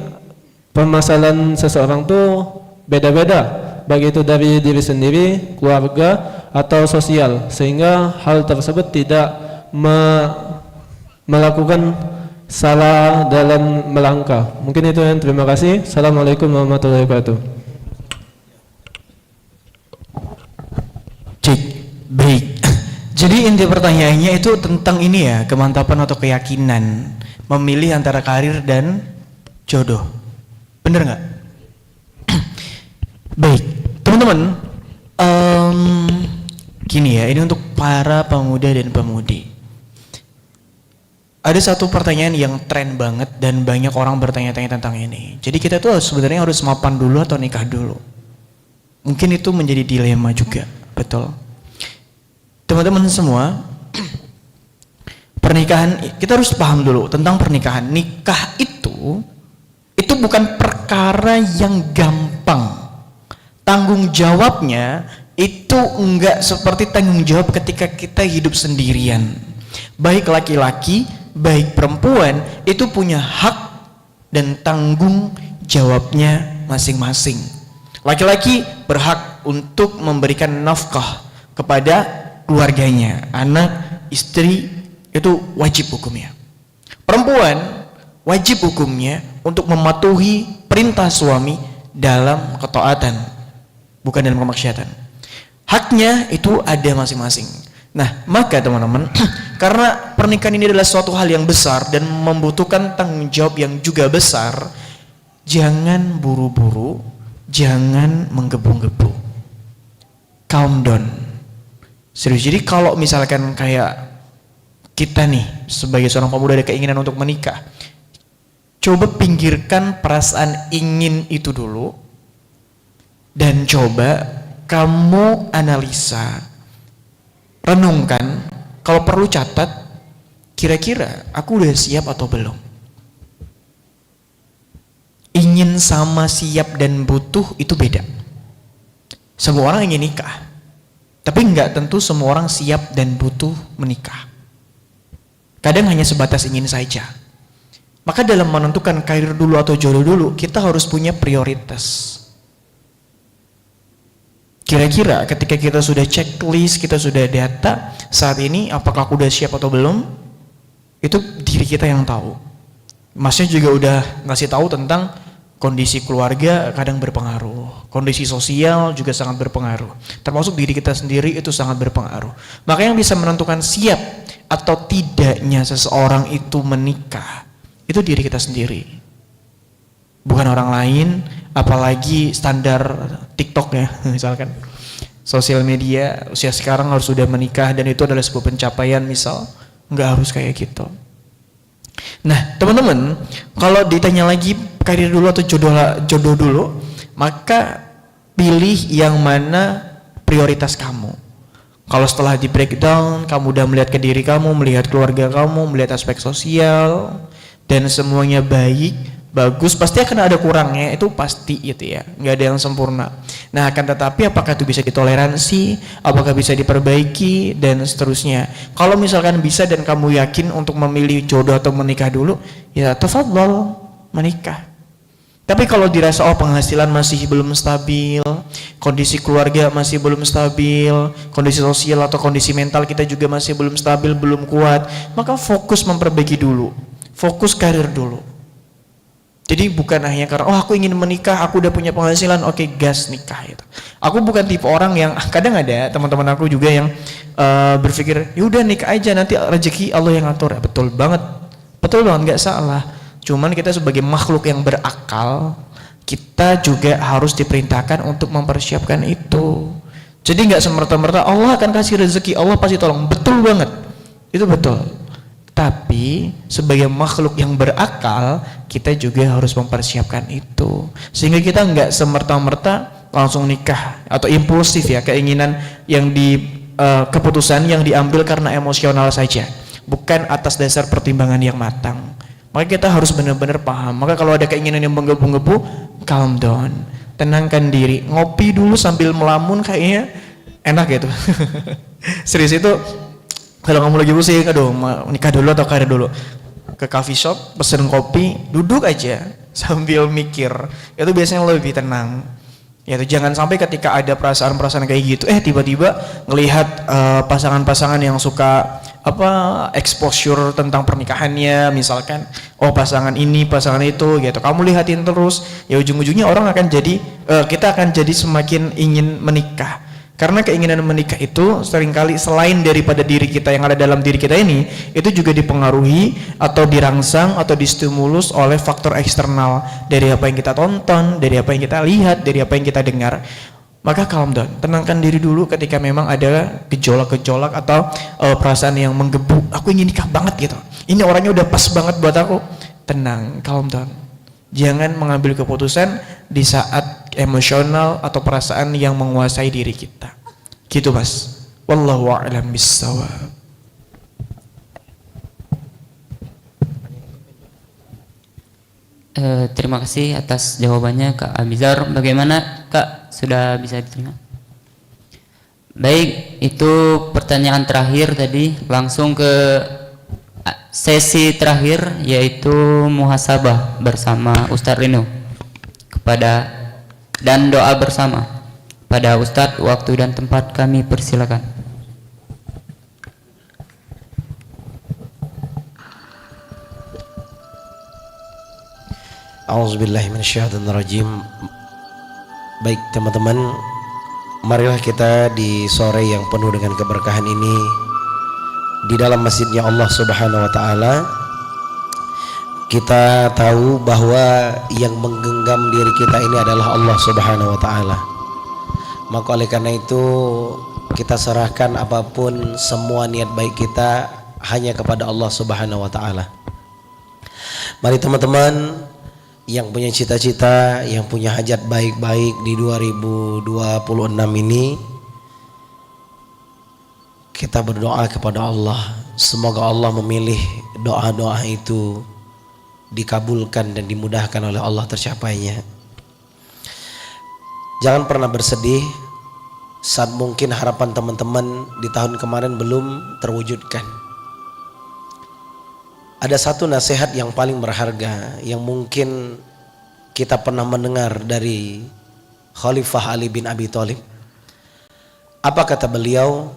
permasalahan seseorang tuh beda-beda, baik itu dari diri sendiri, keluarga atau sosial, sehingga hal tersebut tidak melakukan salah dalam melangkah. Mungkin itu yang terima kasih. Assalamualaikum warahmatullahi wabarakatuh. Baik. Jadi inti pertanyaannya itu tentang ini ya, kemantapan atau keyakinan memilih antara karir dan jodoh. Bener nggak? Baik, teman-teman. Gini ya, ini untuk para pemuda dan pemudi. Ada satu pertanyaan yang tren banget dan banyak orang bertanya-tanya tentang ini. Jadi kita tuh sebenarnya harus mapan dulu atau nikah dulu? Mungkin itu menjadi dilema juga, betul. Teman-teman semua, pernikahan, kita harus paham dulu tentang pernikahan. Nikah itu bukan perkara yang gampang. Tanggung jawabnya itu enggak seperti tanggung jawab ketika kita hidup sendirian. Baik laki-laki, baik perempuan itu punya hak dan tanggung jawabnya masing-masing. Laki-laki berhak untuk memberikan nafkah kepada keluarganya, anak, istri, itu wajib hukumnya. Perempuan wajib hukumnya untuk mematuhi perintah suami dalam ketaatan, bukan dalam kemaksiatan. Haknya itu ada masing-masing. Nah, maka teman-teman, karena pernikahan ini adalah suatu hal yang besar dan membutuhkan tanggung jawab yang juga besar, jangan buru-buru, jangan menggebu-gebu. Calm down. Serius. Jadi kalau misalkan kayak kita nih sebagai seorang pemuda ada keinginan untuk menikah, coba pinggirkan perasaan ingin itu dulu dan coba kamu analisa, renungkan, kalau perlu catat, kira-kira aku udah siap atau belum. Ingin sama siap dan butuh itu beda. Semua orang ingin nikah, tapi enggak tentu semua orang siap dan butuh menikah. Kadang hanya sebatas ingin saja. Maka dalam menentukan karir dulu atau jodoh dulu, kita harus punya prioritas. Kira-kira ketika kita sudah checklist, kita sudah data, saat ini apakah aku udah siap atau belum, itu diri kita yang tahu. Masnya juga udah ngasih tahu tentang Kondisi keluarga kadang berpengaruh, kondisi sosial juga sangat berpengaruh, termasuk diri kita sendiri itu sangat berpengaruh. Maka yang bisa menentukan siap atau tidaknya seseorang itu menikah itu diri kita sendiri, bukan orang lain. Apalagi standar TikTok ya, misalkan sosial media, usia sekarang harus sudah menikah dan itu adalah sebuah pencapaian, misal nggak harus kayak gitu. Nah teman-teman, kalau ditanya lagi karir dulu atau jodoh dulu, maka pilih yang mana prioritas kamu. Kalau setelah di breakdown, kamu udah melihat ke diri kamu, melihat keluarga kamu, melihat aspek sosial dan semuanya baik, bagus, pasti akan ada kurangnya, itu pasti itu ya, nggak ada yang sempurna. Nah akan tetapi apakah itu bisa ditoleransi, apakah bisa diperbaiki dan seterusnya. Kalau misalkan bisa dan kamu yakin untuk memilih jodoh atau menikah dulu, ya tafadhol menikah. Tapi kalau dirasa penghasilan masih belum stabil, kondisi keluarga masih belum stabil, kondisi sosial atau kondisi mental kita juga masih belum stabil, belum kuat, maka fokus memperbaiki dulu, fokus karir dulu. Jadi bukan hanya karena aku ingin menikah, aku udah punya penghasilan, oke, gas nikah itu. Aku bukan tipe orang yang kadang ada teman-teman aku juga yang berpikir yaudah nikah aja, nanti rezeki Allah yang atur. Betul banget, nggak salah. Cuman kita sebagai makhluk yang berakal, kita juga harus diperintahkan untuk mempersiapkan itu. Jadi nggak semerta-merta Allah akan kasih rezeki, Allah pasti tolong. Betul banget, itu betul. Tapi sebagai makhluk yang berakal, kita juga harus mempersiapkan itu. Sehingga kita nggak semerta-merta langsung nikah atau impulsif ya, keinginan yang keputusan yang diambil karena emosional saja, bukan atas dasar pertimbangan yang matang. Maka kita harus benar-benar paham. Maka kalau ada keinginan yang menggebu-gebu, calm down, tenangkan diri, ngopi dulu sambil melamun, kayaknya enak gitu. Serius itu, kalau kamu lagi pusing, aduh nikah dulu atau karir dulu, ke coffee shop, pesen kopi, duduk aja sambil mikir, itu biasanya lebih tenang. Ya, jangan sampai ketika ada perasaan-perasaan kayak gitu, tiba-tiba ngelihat pasangan-pasangan yang suka exposure tentang pernikahannya, misalkan, pasangan ini, pasangan itu, gitu. Kamu lihatin terus, ya ujung-ujungnya orang akan jadi, kita akan jadi semakin ingin menikah. Karena keinginan menikah itu seringkali selain daripada diri kita yang ada dalam diri kita ini, itu juga dipengaruhi atau dirangsang atau distimulus oleh faktor eksternal, dari apa yang kita tonton, dari apa yang kita lihat, dari apa yang kita dengar. Maka calm down, tenangkan diri dulu ketika memang ada gejolak-gejolak atau perasaan yang menggebu, aku ingin nikah banget gitu, ini orangnya udah pas banget buat aku. Tenang, calm down. Jangan mengambil keputusan di saat emosional atau perasaan yang menguasai diri kita. Gitu Mas. Wallahu a'lam bissawab. Terima kasih atas jawabannya Kak Abizar. Bagaimana Kak, sudah bisa diterima? Baik, itu pertanyaan terakhir tadi. Langsung ke sesi terakhir, yaitu muhasabah bersama Ustadz Rino dan doa bersama. Pada Ustadz, waktu dan tempat kami persilakan. A'udzubillahi minasyaitonirrajim. Baik teman-teman, marilah kita di sore yang penuh dengan keberkahan ini, di dalam masjidnya Allah Subhanahu wa taala, kita tahu bahwa yang menggenggam diri kita ini adalah Allah Subhanahu wa taala. Maka oleh karena itu kita serahkan apapun semua niat baik kita hanya kepada Allah Subhanahu wa taala. Mari teman-teman yang punya cita-cita, yang punya hajat baik-baik di 2026 ini, kita berdoa kepada Allah, semoga Allah memilih doa-doa itu dikabulkan dan dimudahkan oleh Allah tercapainya. Jangan pernah bersedih saat mungkin harapan teman-teman di tahun kemarin belum terwujudkan. Ada satu nasihat yang paling berharga yang mungkin kita pernah mendengar dari Khalifah Ali bin Abi Thalib. Apa kata beliau?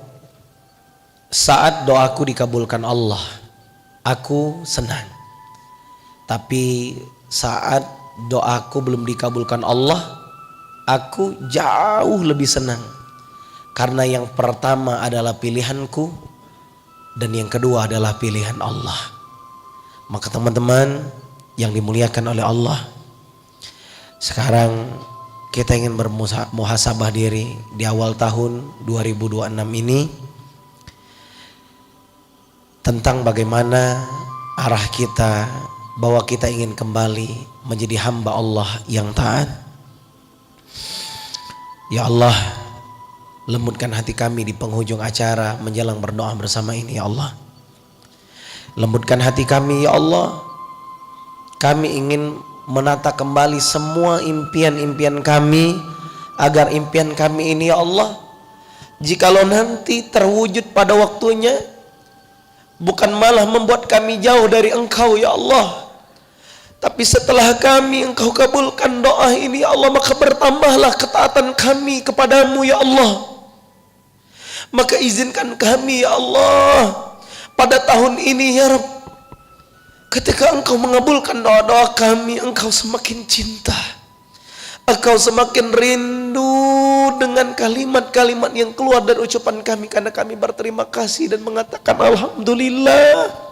Saat doaku dikabulkan Allah, aku senang. Tapi saat doaku belum dikabulkan Allah, aku jauh lebih senang. Karena yang pertama adalah pilihanku dan yang kedua adalah pilihan Allah. Maka teman-teman yang dimuliakan oleh Allah, sekarang kita ingin bermuhasabah diri di awal tahun 2026 ini tentang bagaimana arah kita, bahwa kita ingin kembali menjadi hamba Allah yang taat. Ya Allah, lembutkan hati kami di penghujung acara menjelang berdoa bersama ini ya Allah. Lembutkan hati kami ya Allah. Kami ingin menata kembali semua impian-impian kami, agar impian kami ini ya Allah, jikalau nanti terwujud pada waktunya, bukan malah membuat kami jauh dari Engkau ya Allah, tapi setelah kami Engkau kabulkan doa ini ya Allah, maka bertambahlah ketaatan kami kepadamu ya Allah. Maka izinkan kami ya Allah pada tahun ini ya Rabb, ketika Engkau mengabulkan doa-doa kami, Engkau semakin cinta, Engkau semakin rindu dengan kalimat-kalimat yang keluar dari ucapan kami, karena kami berterima kasih dan mengatakan alhamdulillah.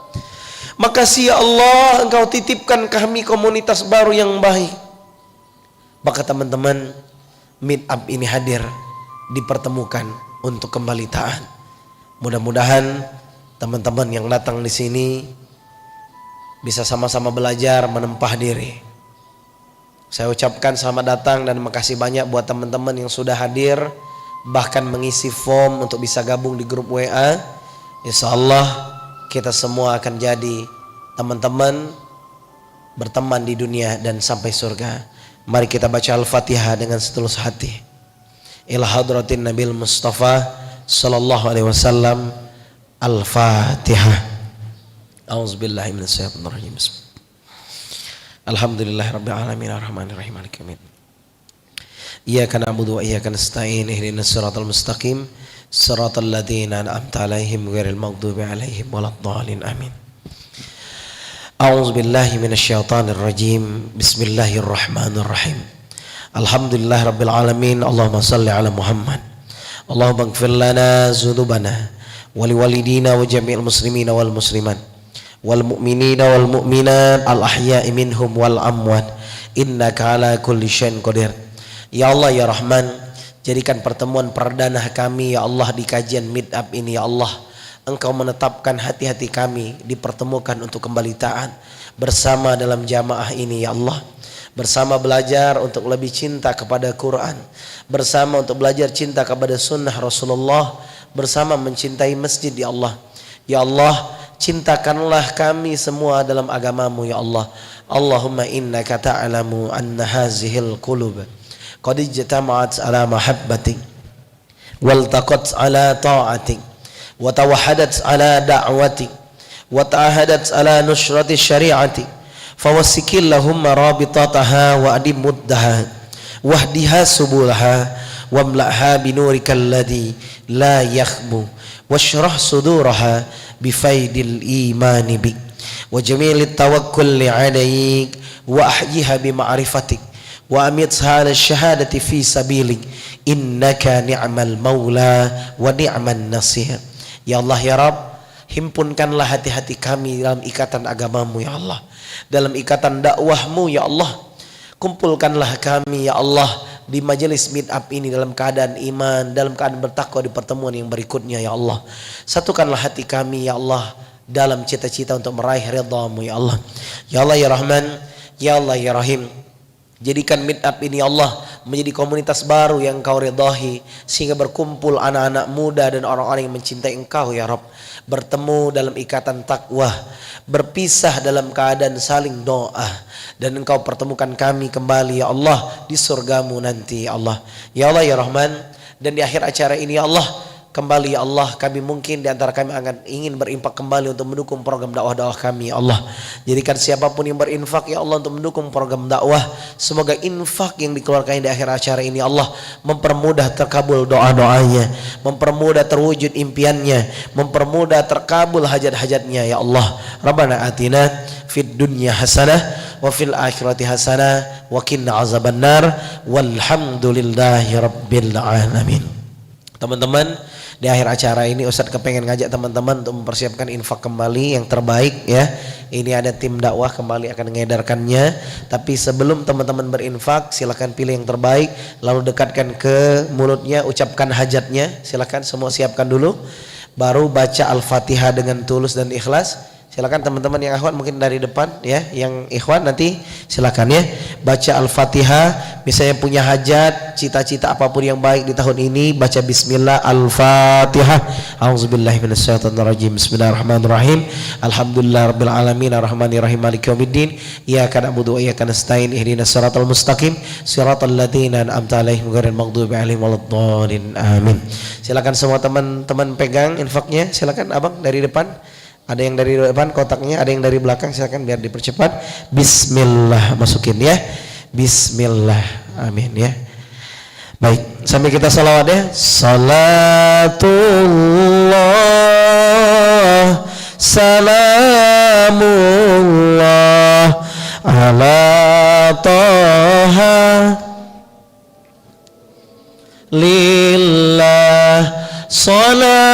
Makasih ya Allah, Engkau titipkan kami komunitas baru yang baik. Maka teman-teman, meet up ini hadir, dipertemukan untuk kembali taat. Mudah-mudahan teman-teman yang datang di sini bisa sama-sama belajar menempah diri. Saya ucapkan selamat datang dan makasih banyak buat teman-teman yang sudah hadir, bahkan mengisi form untuk bisa gabung di grup WA. Insyaallah kita semua akan jadi teman-teman berteman di dunia dan sampai surga. Mari kita baca Al-Fatihah dengan setulus hati. Ila hadratin Nabil Mustafa sallallahu alaihi wasallam. Al-Fatihah. A'udzubillahi minasyaitonir rajim. Alhamdulillahirabbil alamin arrahmanir rahim maliki yaumiddin. Iyyaka na'budu wa iyyaka nasta'in ihdinas siratal mustaqim siratal ladzina an'amta 'alaihim ghairil maghdubi 'alaihim waladdallin amin. A'udzubillahi minasyaitonir rajim. Bismillahirrahmanirrahim. Alhamdulillahirabbil alamin. Allahumma shalli ala Muhammad. Allahumma ighfir lana dzunubana wa liwalidina wa jami'il muslimina wal muslimat wal mu'minina wal mu'minat al ahya'i minhum wal amwat innaka ala kulli syai'in qadir. Ya Allah ya Rahman, jadikan pertemuan perdana kami ya Allah di kajian meet up ini ya Allah, Engkau menetapkan hati-hati kami dipertemukan untuk kembali taat bersama dalam jamaah ini ya Allah, bersama belajar untuk lebih cinta kepada Quran, bersama untuk belajar cinta kepada sunnah Rasulullah, bersama mencintai masjid ya Allah. Ya Allah, cintakanlah kami semua dalam agamamu ya Allah. Allahumma innaka ta'lamu anna hazihil qulub qad ijtama'at ala mahabbatik waltaqat ala ta'atik wa tawahadat ala da'watik wa ta'ahadat ala nusrati syari'atik fawassikillahumma rabitataha wa adim muddaha wahdiha subulaha wamla'ha binurikal ladzi la yakhbu washrah suduraha bifaidil imani bik wa jamilit tawakkulli alaik wa ahyiha bima'rifatik wa amitha ala syahadati fi sabilik innaka ni'mal maula wa ni'man nasir. Ya Allah ya Rabb, himpunkanlah hati-hati kami dalam ikatan agamamu ya Allah, dalam ikatan dakwahmu ya Allah. Kumpulkanlah kami ya Allah di majelis meet up ini dalam keadaan iman, dalam keadaan bertakwa di pertemuan yang berikutnya ya Allah. Satukanlah hati kami ya Allah dalam cita-cita untuk meraih ridha-Mu ya Allah. Ya Allah ya Rahman, ya Allah ya Rahim, jadikan meet up ini ya Allah menjadi komunitas baru yang Engkau ridhahi, sehingga berkumpul anak-anak muda dan orang-orang yang mencintai Engkau ya Rabb, bertemu dalam ikatan takwa, berpisah dalam keadaan saling doa, dan Engkau pertemukan kami kembali ya Allah di surgamu nanti ya Allah. Ya Allah ya Rahman, dan di akhir acara ini ya Allah, kembali ya Allah, kami mungkin di antara kami akan ingin berimpak kembali untuk mendukung program dakwah kami ya Allah. Jadikan siapapun yang berinfak ya Allah untuk mendukung program dakwah, semoga infak yang dikeluarkan di akhir acara ini ya Allah mempermudah terkabul doa-doanya, mempermudah terwujud impiannya, mempermudah terkabul hajat-hajatnya ya Allah. Rabbana atina fid dunya hasanah wa wa fil akhirati hasanah wa qina azabannar walhamdulillahi rabbil alamin. Teman-teman, di akhir acara ini Ustadz kepengen ngajak teman-teman untuk mempersiapkan infak kembali yang terbaik ya. Ini ada tim dakwah kembali akan mengedarkannya. Tapi sebelum teman-teman berinfak, silakan pilih yang terbaik, lalu dekatkan ke mulutnya, ucapkan hajatnya. Silakan semua siapkan dulu. Baru baca Al-Fatihah dengan tulus dan ikhlas. Silakan teman-teman yang akhwat mungkin dari depan ya, yang ikhwan nanti silakan ya baca Al-Fatihah. Misalnya punya hajat, cita-cita apapun yang baik di tahun ini, baca bismillah Al-Fatihah. A'udzubillahi minasyaitonirrajim. Bismillahirrahmanirrahim. Alhamdulillahirabbil alamin arrahmanirrahim maliki yaumiddin. Iyyaka na'budu wa iyyaka nasta'in ihdinas siratal mustaqim siratal ladzina an'amta 'alaihim ghairil maghdubi 'alaihim waladdallin. Amin. Silakan semua teman-teman pegang infaknya. Silakan Abang dari depan. Ada yang dari depan kotaknya, ada yang dari belakang, silakan biar dipercepat. Bismillah, masukin ya. Bismillah, amin ya. Baik, sambil kita salawat ya. Salatullah, salamullah ala Taha lillah. Salatullah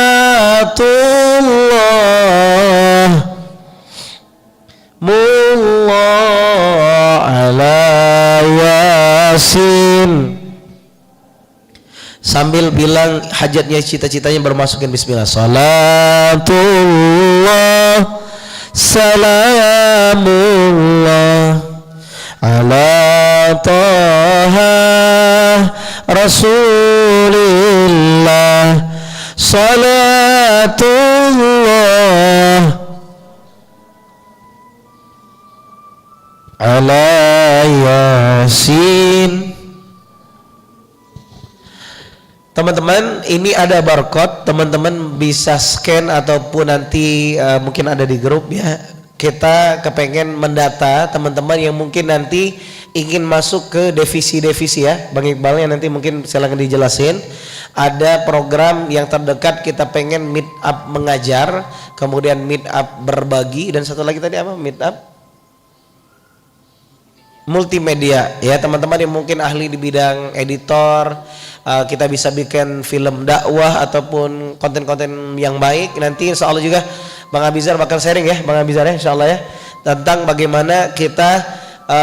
mullah ala Yasin. Sambil bilang hajatnya, cita-citanya bermasukin bismillah. Salatullah salamullah ala Taha Rasulillah. Salatullah ala Yasin. Teman-teman, ini ada barcode, teman-teman bisa scan ataupun nanti mungkin ada di grup ya. Kita kepengen mendata teman-teman yang mungkin nanti ingin masuk ke divisi-divisi ya. Bang Iqbal yang nanti mungkin silakan dijelasin. Ada program yang terdekat, kita pengen meet up mengajar, kemudian meet up berbagi, dan satu lagi tadi apa? Meet up multimedia ya. Teman-teman yang mungkin ahli di bidang editor, kita bisa bikin film dakwah ataupun konten-konten yang baik. Nanti insya Allah juga Bang Abizar bakal sharing ya, Bang Abizar ya insya Allah ya, tentang bagaimana kita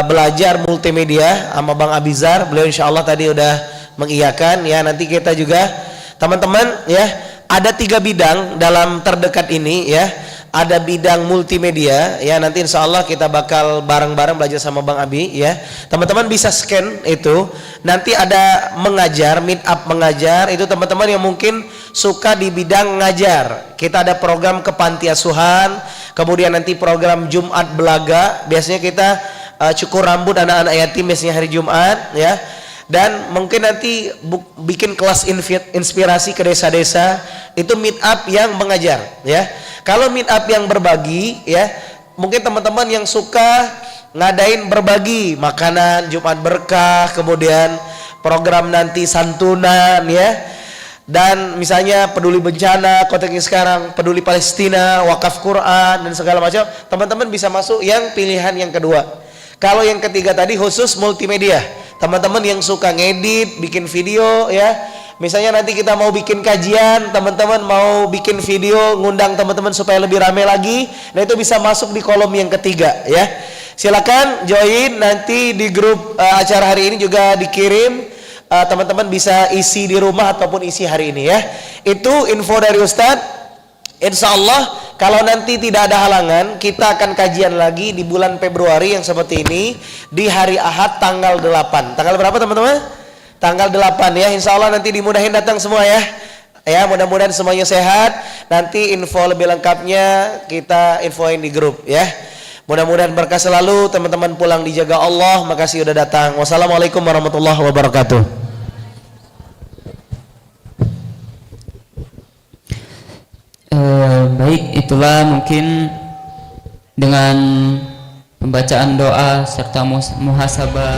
belajar multimedia sama Bang Abizar. Beliau insya Allah tadi udah mengiyakan ya. Nanti kita juga teman-teman ya, ada 3 bidang dalam terdekat ini ya. Ada bidang multimedia ya, nanti insya Allah kita bakal bareng-bareng belajar sama Bang Abi ya. Teman-teman bisa scan itu. Nanti ada mengajar, meet up mengajar, itu teman-teman yang mungkin suka di bidang ngajar. Kita ada program kepantiasuhan, kemudian nanti program Jumat Belaga. Biasanya kita cukur rambut anak-anak yatim biasanya hari Jumat ya. Dan mungkin nanti bikin kelas inspirasi ke desa-desa, itu meet up yang mengajar ya. Kalau meet up yang berbagi ya, mungkin teman-teman yang suka ngadain berbagi makanan Jumat Berkah, kemudian program nanti santunan ya, dan misalnya peduli bencana, konteksnya sekarang peduli Palestina, wakaf Quran dan segala macam, teman-teman bisa masuk yang pilihan yang kedua. Kalau yang ketiga tadi khusus multimedia, teman-teman yang suka ngedit, bikin video ya. Misalnya nanti kita mau bikin kajian, teman-teman mau bikin video, ngundang teman-teman supaya lebih ramai lagi. Nah itu bisa masuk di kolom yang ketiga ya. Silakan join nanti di grup acara hari ini juga dikirim. Teman-teman bisa isi di rumah ataupun isi hari ini ya. Itu info dari Ustadz. Insya Allah kalau nanti tidak ada halangan, kita akan kajian lagi di bulan Februari yang seperti ini, di hari Ahad tanggal 8. Tanggal berapa teman-teman? Tanggal 8 ya. Insya Allah nanti dimudahin datang semua ya. Ya, mudah-mudahan semuanya sehat. Nanti info lebih lengkapnya kita infoin di grup ya. Mudah-mudahan berkah selalu, teman-teman pulang dijaga Allah. Makasih udah datang. Wassalamualaikum warahmatullahi wabarakatuh. Baik, itulah mungkin dengan pembacaan doa serta muhasabah